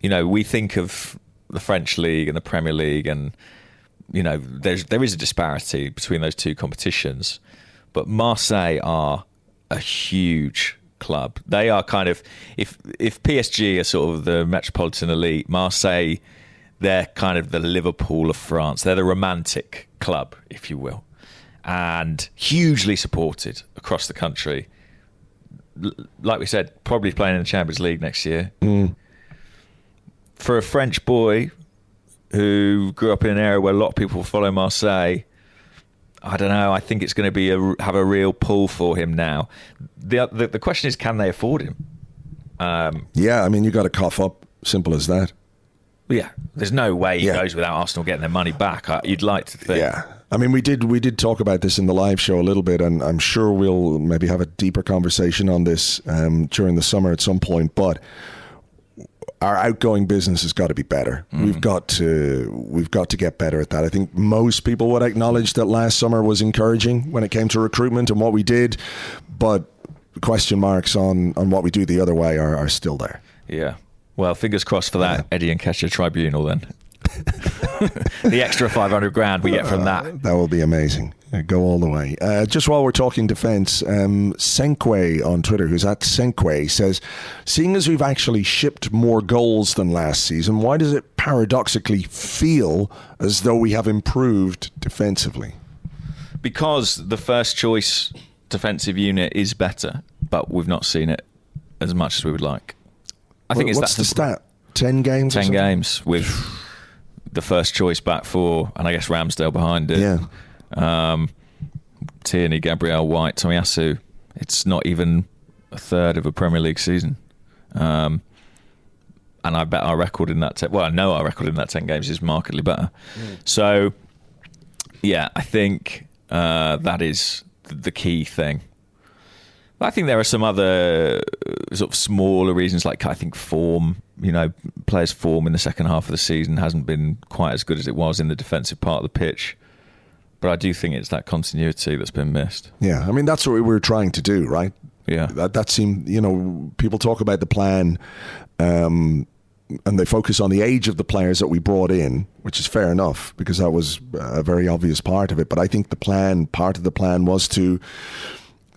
B: We think of the French League and the Premier League, and there is a disparity between those two competitions, but Marseille are a huge club. They are kind of, if PSG are sort of the metropolitan elite, Marseille, they're kind of the Liverpool of France. They're the romantic club, if you will, and hugely supported across the country. Like we said, probably playing in the Champions League next year. For a French boy who grew up in an area where a lot of people follow Marseille, I don't know. I think it's going to have a real pull for him now. The question is, can they afford him?
A: You got to cough up. Simple as that.
B: Yeah, there's no way he goes without Arsenal getting their money back. You'd like to think.
A: Yeah, we did talk about this in the live show a little bit, and I'm sure we'll maybe have a deeper conversation on this during the summer at some point. But our outgoing business has got to be better. We've got to get better at that. I think most people would acknowledge that last summer was encouraging when it came to recruitment and what we did, but question marks on what we do the other way are still there.
B: Yeah. Well, fingers crossed for that Eddie Nketiah tribunal then. The extra 500 grand we get from that.
A: That will be amazing. Go all the way. Just while we're talking defence, Senkwe on Twitter, who's at Senkwe, says, seeing as we've actually shipped more goals than last season, why does it paradoxically feel as though we have improved defensively?
B: Because the first choice defensive unit is better, but we've not seen it as much as we would like. I think
A: what's the stat? 10 games?
B: 10 games with the first choice back four, and I guess Ramsdale behind it.
A: Yeah.
B: Tierney, Gabriel, White, Tomiyasu. It's not even a third of a Premier League season. And I bet our record in that... I know our record in that 10 games is markedly better. So, yeah, I think that is the key thing. I think there are some other sort of smaller reasons, like I think form, players' form in the second half of the season hasn't been quite as good as it was in the defensive part of the pitch. But I do think it's that continuity that's been missed.
A: Yeah, that's what we were trying to do, right?
B: Yeah.
A: That seemed, people talk about the plan and they focus on the age of the players that we brought in, which is fair enough because that was a very obvious part of it. But I think part of the plan was to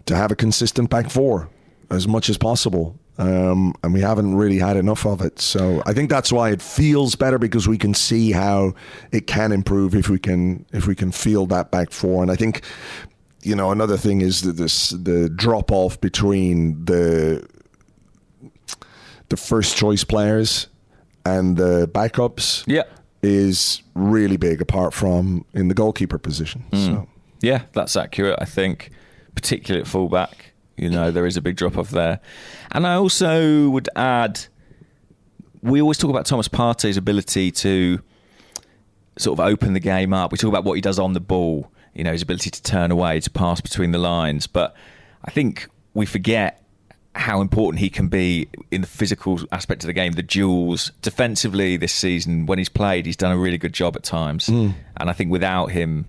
A: have a consistent back four as much as possible. And we haven't really had enough of it. So I think that's why it feels better, because we can see how it can improve if we can field that back four. And I think, another thing is that the drop off between the first choice players and the backups is really big, apart from in the goalkeeper position. So
B: yeah, that's accurate, I think. Particularly at fullback, there is a big drop off there. And I also would add, we always talk about Thomas Partey's ability to sort of open the game up. We talk about what he does on the ball, you know, his ability to turn away, to pass between the lines. But I think we forget how important he can be in the physical aspect of the game, the duels. Defensively this season, when he's played, he's done a really good job at times. And I think without him,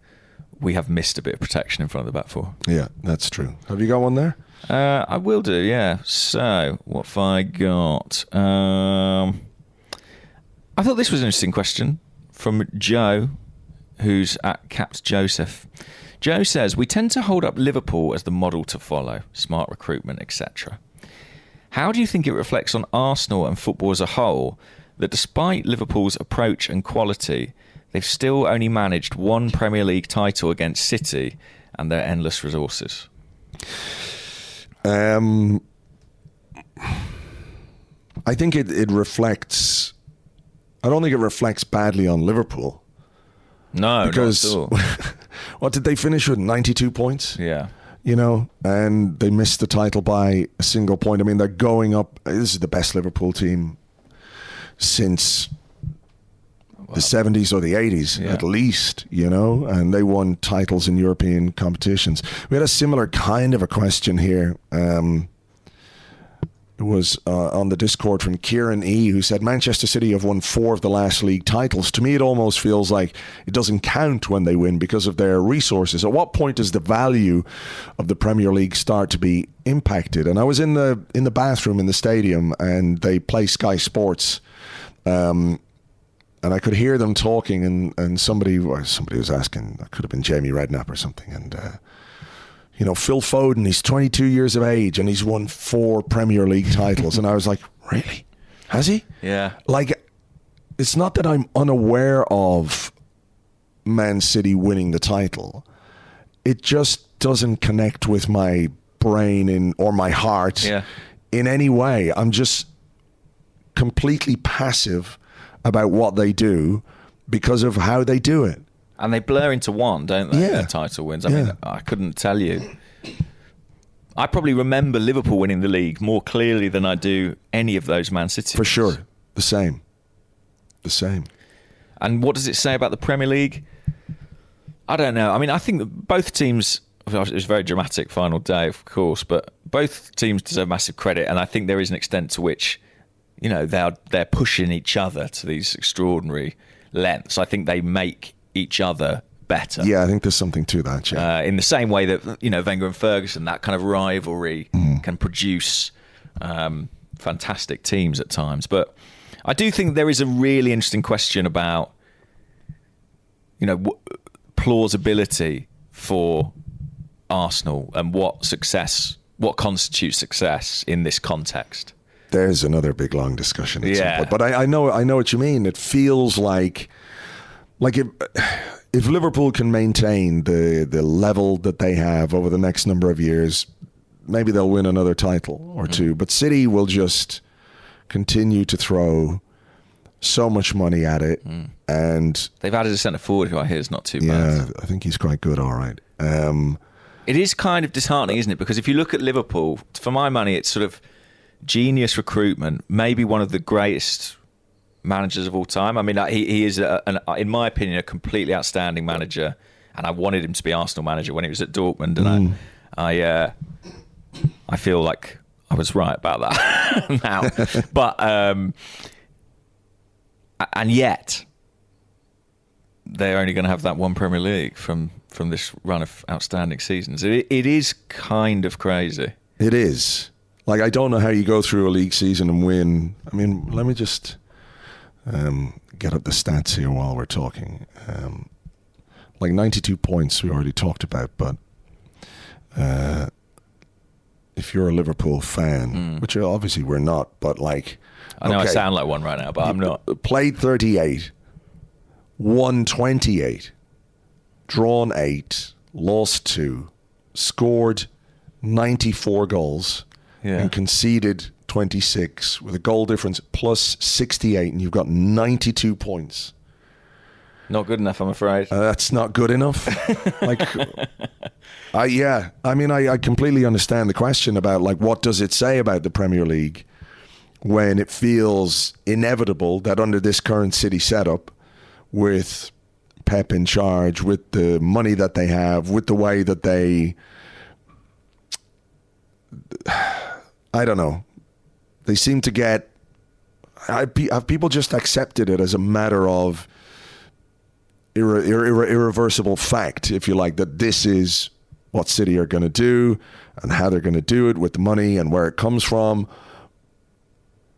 B: we have missed a bit of protection in front of the back four.
A: Yeah, that's true. Have you got one there?
B: I will do, yeah. So, what have I got? I thought this was an interesting question from Joe, who's at Capt Joseph. Joe says, we tend to hold up Liverpool as the model to follow, smart recruitment, etc. How do you think it reflects on Arsenal and football as a whole that despite Liverpool's approach and quality, they've still only managed one Premier League title against City and their endless resources?
A: I think it reflects... I don't think it reflects badly on Liverpool.
B: No,
A: because
B: not at all.
A: What did they finish with? 92 points?
B: Yeah.
A: You know, and they missed the title by a single point. I mean, they're going up. This is the best Liverpool team since the 70s or the 80s, at least, you know, and they won titles in European competitions. We had a similar kind of a question here. It was on the Discord from Kieran E, who said Manchester City have won 4 of the last league titles. To me, it almost feels like it doesn't count when they win because of their resources. At what point does the value of the Premier League start to be impacted? And I was in the bathroom in the stadium, and they play Sky Sports, and I could hear them talking, and somebody was asking, that could have been Jamie Redknapp or something, and you know, Phil Foden, he's 22 years of age and he's won 4 Premier League titles. And I was like, really? Has he?
B: Yeah.
A: Like, it's not that I'm unaware of Man City winning the title. It just doesn't connect with my brain or my heart in any way. I'm just completely passive about what they do because of how they do it.
B: And they blur into one, don't they?
A: Yeah.
B: Their title wins. I mean, I couldn't tell you. I probably remember Liverpool winning the league more clearly than I do any of those Man City.
A: For sure. The same.
B: And what does it say about the Premier League? I don't know. I mean, I think that both teams... It was a very dramatic final day, of course, but both teams deserve massive credit. And I think there is an extent to which, you know, they're pushing each other to these extraordinary lengths. I think they make each other better.
A: Yeah, I think there's something to that, yeah.
B: In the same way that, you know, Wenger and Ferguson, that kind of rivalry can produce fantastic teams at times. But I do think there is a really interesting question about, you know, plausibility for Arsenal and what constitutes success in this context.
A: There's another big long discussion at some point. But I know what you mean. It feels like if Liverpool can maintain the level that they have over the next number of years, maybe they'll win another title or two. But City will just continue to throw so much money at it. And
B: they've added a centre forward who I hear is not too bad.
A: Yeah, I think he's quite good, all right.
B: It is kind of disheartening, isn't it? Because if you look at Liverpool, for my money, it's sort of genius recruitment, maybe one of the greatest managers of all time. I mean, he is, in my opinion, a completely outstanding manager, and I wanted him to be Arsenal manager when he was at Dortmund, and I feel like I was right about that now. But and yet they're only going to have that one Premier League from this run of outstanding seasons. It is kind of crazy.
A: It is. Like, I don't know how you go through a league season and win. I mean, let me just get up the stats here while we're talking. Like 92 points we already talked about, but if you're a Liverpool fan, which obviously we're not, but like...
B: I know I sound like one right now, but I'm not.
A: Played 38, won 28, drawn 8, lost 2, scored 94 goals, and conceded 26 with a goal difference plus 68, and you've got 92 points.
B: Not good enough, I'm afraid.
A: That's not good enough. I completely understand the question about, like, what does it say about the Premier League when it feels inevitable that under this current City setup, with Pep in charge, with the money that they have, with the way that they, I don't know, they seem to get, have people just accepted it as a matter of irreversible fact, if you like, that this is what City are going to do and how they're going to do it with the money and where it comes from.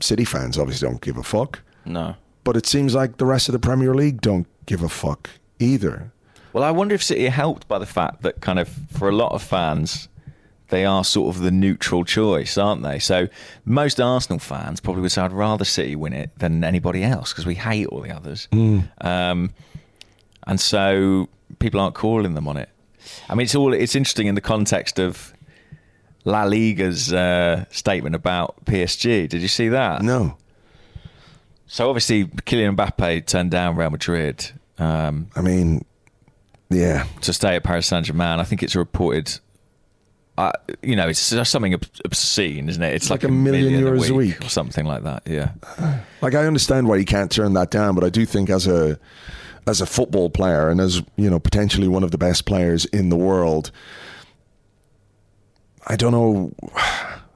A: City fans obviously don't give a fuck.
B: No.
A: But it seems like the rest of the Premier League don't give a fuck either.
B: Well, I wonder if City are helped by the fact that kind of for a lot of fans, they are sort of the neutral choice, aren't they? So most Arsenal fans probably would say, I'd rather City win it than anybody else because we hate all the others. And so people aren't calling them on it. I mean, it's interesting in the context of La Liga's statement about PSG. Did you see that?
A: No.
B: So obviously Kylian Mbappe turned down Real Madrid.
A: I mean, yeah.
B: To stay at Paris Saint-Germain. I think it's reported, it's something obscene, isn't it? It's like
A: $1 million euros a week
B: or something like that, yeah.
A: Like, I understand why you can't turn that down, but I do think as a football player and as, potentially one of the best players in the world, I don't know,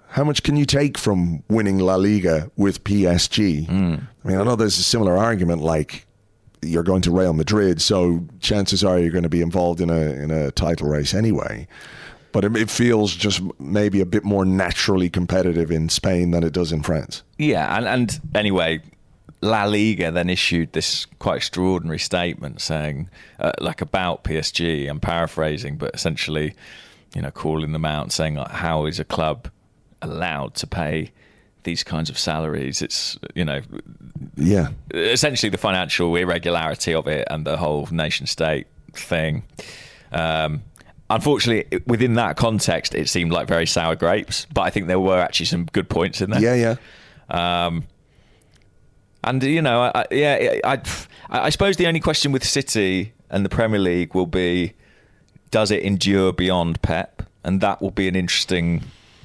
A: how much can you take from winning La Liga with PSG? I mean, I know there's a similar argument, like you're going to Real Madrid, so chances are you're going to be involved in a title race anyway. But it feels just maybe a bit more naturally competitive in Spain than it does in France. Yeah,
B: and anyway, La Liga then issued this quite extraordinary statement saying, about PSG, I'm paraphrasing, but essentially, calling them out and saying, like, how is a club allowed to pay these kinds of salaries? It's, essentially the financial irregularity of it and the whole nation state thing. Unfortunately, within that context, it seemed like very sour grapes, but I think there were actually some good points in there.
A: Yeah.
B: And, I suppose the only question with City and the Premier League will be, does it endure beyond Pep? And that will be an interesting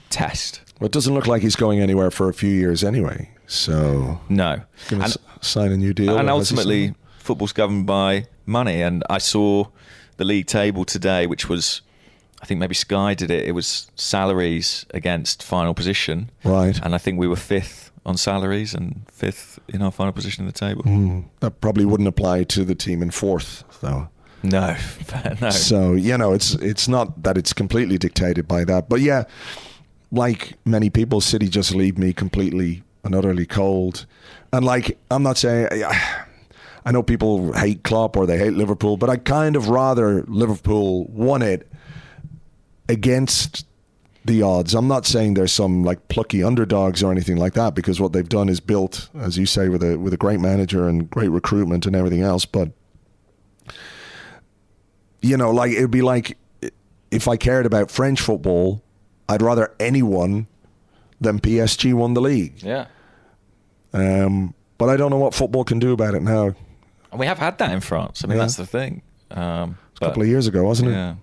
B: test.
A: Well, it doesn't look like he's going anywhere for a few years anyway. So
B: no.
A: Going to sign a new deal.
B: And ultimately, football's governed by money. And I saw the league table today, which was, I think maybe Sky did it. It was salaries against final position.
A: Right.
B: And I think we were fifth on salaries and fifth in our final position in the table.
A: That probably wouldn't apply to the team in fourth, though.
B: No.
A: So, it's not that it's completely dictated by that. But yeah, like many people, City just leave me completely and utterly cold. And like, I'm not saying, I know people hate Klopp or they hate Liverpool, but I'd kind of rather Liverpool won it against the odds. I'm not saying there's some like plucky underdogs or anything like that, because what they've done is built, as you say, with a great manager and great recruitment and everything else. But like, it'd be like if I cared about French football, I'd rather anyone than PSG won the league.
B: Yeah.
A: But I don't know what football can do about it now.
B: And we have had that in France. I mean, that's the thing.
A: A couple of years ago, wasn't it?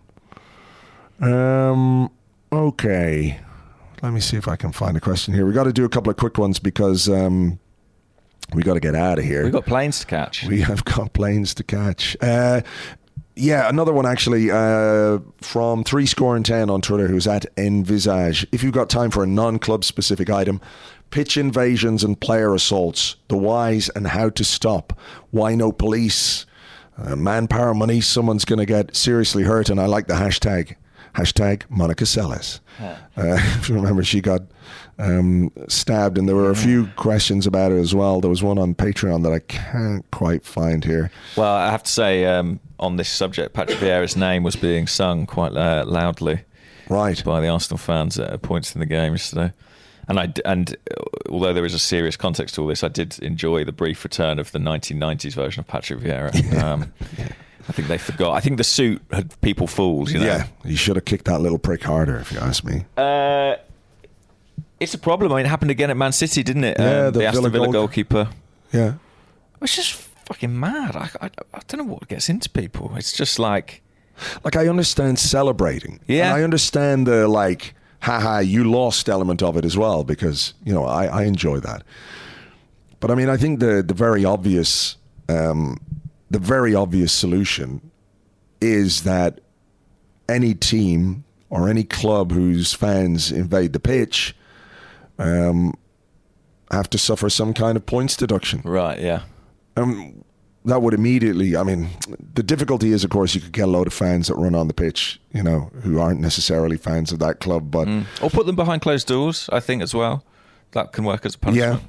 B: Yeah.
A: Okay. Let me see if I can find a question here. We got to do a couple of quick ones because we got to get out of here.
B: We've got planes to catch.
A: We have got planes to catch. Another one actually from 3score10 on Twitter, who's at Envisage. If you've got time for a non-club specific item, pitch invasions and player assaults, the whys and how to stop. Why no police? Manpower, money, someone's going to get seriously hurt. And I like the hashtag Monica Seles. If you remember, she got stabbed, and there were a few questions about it as well. There was one on Patreon that I can't quite find here.
B: Well, I have to say, on this subject, Patrick Vieira's name was being sung quite loudly,
A: right,
B: by the Arsenal fans at points in the game yesterday. And although there is a serious context to all this, I did enjoy the brief return of the 1990s version of Patrick Vieira. I think they forgot. I think the suit had people fooled.
A: Yeah, you should have kicked that little prick harder, if you ask me.
B: It's a problem. I mean, it happened again at Man City, didn't it?
A: Yeah,
B: the Aston Villa goalkeeper.
A: Yeah.
B: It's just fucking mad. I don't know what gets into people. It's just like
A: I understand celebrating.
B: Yeah.
A: And I understand the like, haha, you lost element of it as well, because, I enjoy that. But I mean, I think the very obvious the very obvious solution is that any team or any club whose fans invade the pitch have to suffer some kind of points deduction.
B: Right, yeah.
A: That would immediately, I mean, the difficulty is, of course, you could get a load of fans that run on the pitch, you know, who aren't necessarily fans of that club. But
B: Or put them behind closed doors, I think, as well. That can work as a punishment.
A: Yeah.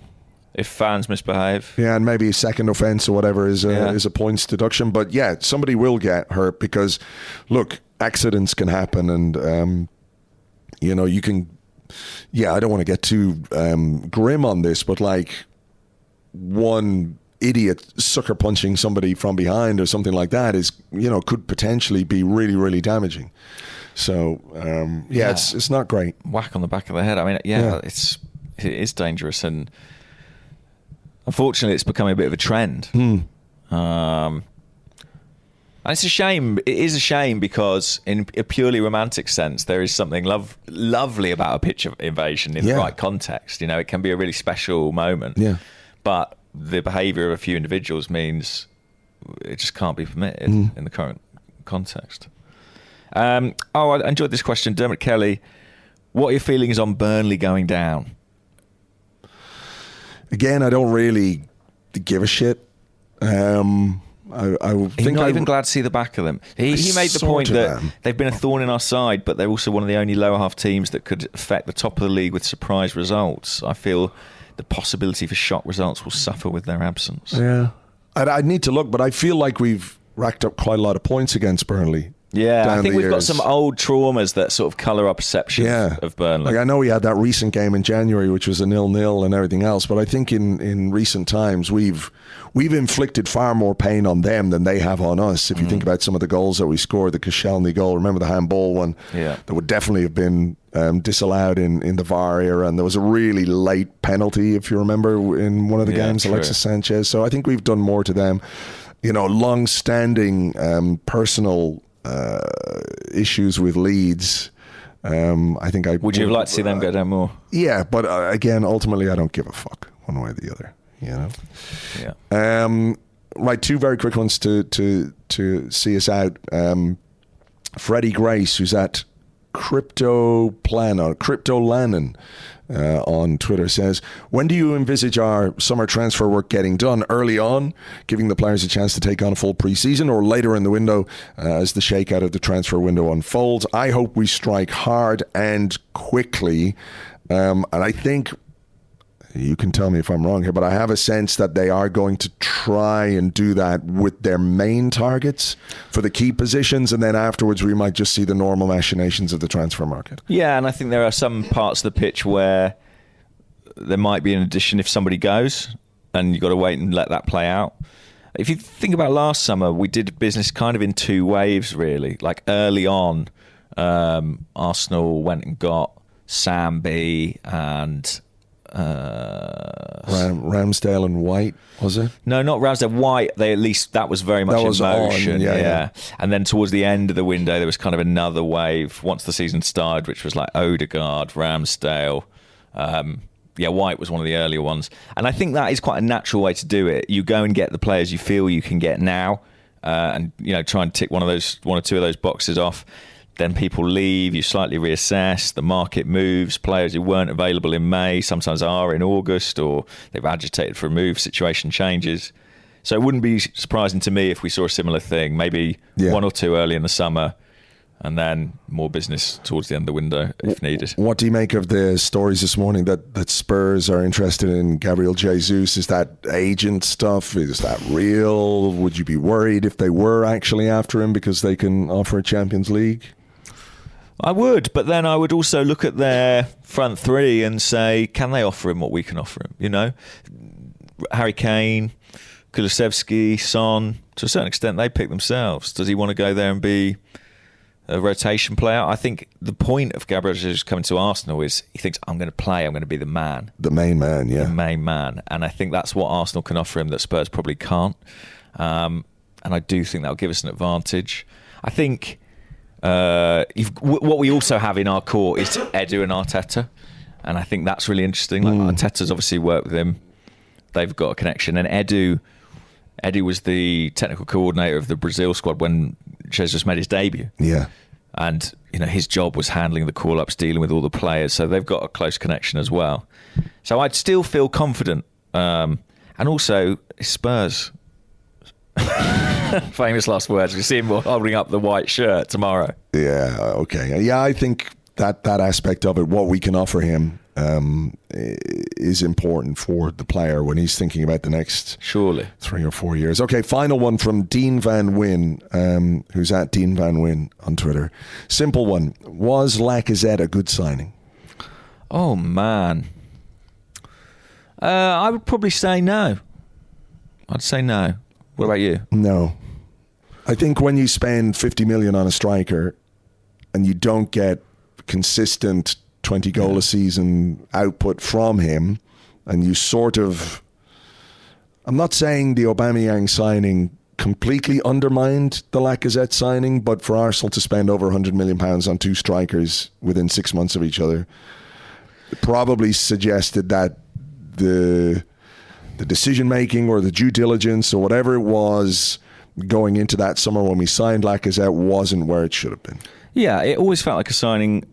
B: If fans misbehave.
A: Yeah, and maybe a second offence or whatever is a points deduction. But yeah, somebody will get hurt because, look, accidents can happen and, you know, you can... Yeah, I don't want to get too grim on this, but like one idiot sucker punching somebody from behind or something like that is, you know, could potentially be really, really damaging. So, it's not great.
B: Whack on the back of the head. I mean, it is dangerous, and unfortunately it's becoming a bit of a trend. And it's a shame. It is a shame because in a purely romantic sense, there is something lovely about a pitch invasion in the right context. You know, it can be a really special moment. Yeah. But the behaviour of a few individuals means it just can't be permitted in the current context. I enjoyed this question. Dermot Kelly, what are your feelings on Burnley going down?
A: Again, I don't really give a shit.
B: You're not even glad to see the back of them. He made the point that they've been a thorn in our side, but they're also one of the only lower half teams that could affect the top of the league with surprise results. I feel the possibility for shock results will suffer with their absence.
A: Yeah. I'd need to look, but I feel like we've racked up quite a lot of points against Burnley.
B: Yeah, I think we've got some old traumas that sort of colour our perception of Burnley.
A: Like I know we had that recent game in January, which was a 0-0 and everything else, but I think in recent times we've inflicted far more pain on them than they have on us. If you think about some of the goals that we scored, the Koscielny goal, remember the handball one? Yeah. That would definitely have been disallowed in the VAR era, and there was a really late penalty, if you remember, in one of the games, true. Alexis Sanchez. So I think we've done more to them. You know, long-standing personal issues with Leeds. I think
B: would you have liked to see them go down more?
A: Yeah, but again, ultimately, I don't give a fuck one way or the other. You know. Yeah. Right, two very quick ones to see us out. Freddie Grace, who's at Crypto Lannon on Twitter, says, when do you envisage our summer transfer work getting done? Early on, giving the players a chance to take on a full pre-season, or later in the window as the shakeout of the transfer window unfolds? I hope we strike hard and quickly. And I think, you can tell me if I'm wrong here, but I have a sense that they are going to try and do that with their main targets for the key positions, and then afterwards we might just see the normal machinations of the transfer market.
B: Yeah, and I think there are some parts of the pitch where there might be an addition if somebody goes, and you've got to wait and let that play out. If you think about last summer, we did business kind of in two waves, really. Like early on, Arsenal went and got Sam B and...
A: Ramsdale and White, was it?
B: No, not Ramsdale. White. They at least that was very much in motion. Yeah. And then towards the end of the window, there was kind of another wave once the season started, which was like Odegaard, Ramsdale. White was one of the earlier ones, and I think that is quite a natural way to do it. You go and get the players you feel you can get now, and try and tick one or two of those boxes off. Then people leave, you slightly reassess, the market moves, players who weren't available in May sometimes are in August, or they've agitated for a move, situation changes. So it wouldn't be surprising to me if we saw a similar thing, maybe one or two early in the summer, and then more business towards the end of the window if needed.
A: What do you make of the stories this morning that Spurs are interested in Gabriel Jesus? Is that agent stuff? Is that real? Would you be worried if they were actually after him because they can offer a Champions League?
B: I would, but then I would also look at their front three and say, can they offer him what we can offer him? You know, Harry Kane, Kulusevski, Son, to a certain extent, they pick themselves. Does he want to go there and be a rotation player? I think the point of Gabriel Jesus coming to Arsenal is he thinks, I'm going to play, I'm going to be the man.
A: The main man, yeah.
B: The main man. And I think that's what Arsenal can offer him that Spurs probably can't. And I do think that'll give us an advantage. I think... what we also have in our core is Edu and Arteta, and I think that's really interesting. Like Arteta's obviously worked with him; they've got a connection. And Edu Eddie was the technical coordinator of the Brazil squad when Jesus made his debut.
A: Yeah.
B: And, his job was handling the call-ups, dealing with all the players. So they've got a close connection as well. So I'd still feel confident. And also, Spurs. Famous last words. We see him holding up the white shirt tomorrow.
A: Yeah, okay. Yeah, I think that aspect of it, what we can offer him, is important for the player when he's thinking about the next
B: surely
A: 3 or 4 years. Okay, final one from Dean Van Wyn, who's at Dean Van Wyn on Twitter. Simple one. Was Lacazette a good signing?
B: Oh, man. I would probably say no. I'd say no. What about you?
A: No. I think when you spend 50 million on a striker and you don't get consistent 20 goal a season output from him, and you sort of, I'm not saying the Aubameyang signing completely undermined the Lacazette signing, but for Arsenal to spend over £100 million on two strikers within 6 months of each other probably suggested that the decision making or the due diligence or whatever it was going into that summer when we signed Lacazette wasn't where it should have been.
B: Yeah, it always felt like a signing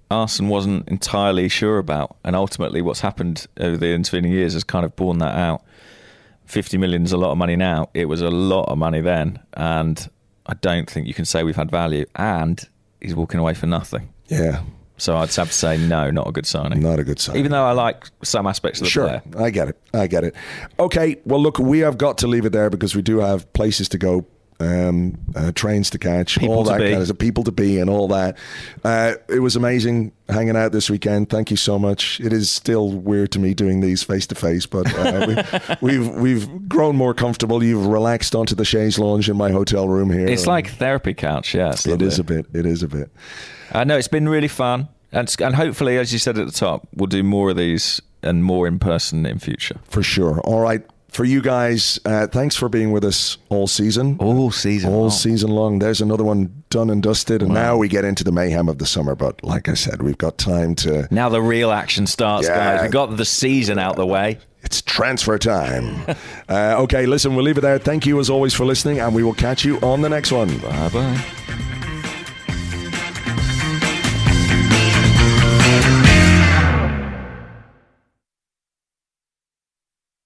B: Arsene wasn't entirely sure about, and ultimately what's happened over the intervening years has kind of borne that out. 50 million is a lot of money now. It was a lot of money then, and I don't think you can say we've had value, and he's walking away for nothing.
A: Yeah.
B: So I'd have to say no, not a good signing.
A: Not a good signing.
B: Even though I like some aspects of the player.
A: Sure, I get it. Okay, well look, we have got to leave it there because we do have places to go, trains to catch,
B: people
A: all that
B: kind
A: of stuff, people to be and all that. It was amazing hanging out this weekend. Thank you so much. It is still weird to me doing these face to face, but we've grown more comfortable. You've relaxed onto the chaise lounge in my hotel room here.
B: It's like therapy couch, yeah.
A: It is a bit.
B: No, it's been really fun. And hopefully, as you said at the top, we'll do more of these and more in person in future.
A: For sure. All right. For you guys, thanks for being with us all season.
B: All season
A: long. There's another one done and dusted. And now we get into the mayhem of the summer. But like I said, we've got time to...
B: Now the real action starts, guys. We've got the season out the way.
A: It's transfer time. Okay, listen, we'll leave it there. Thank you as always for listening. And we will catch you on the next one.
B: Bye-bye.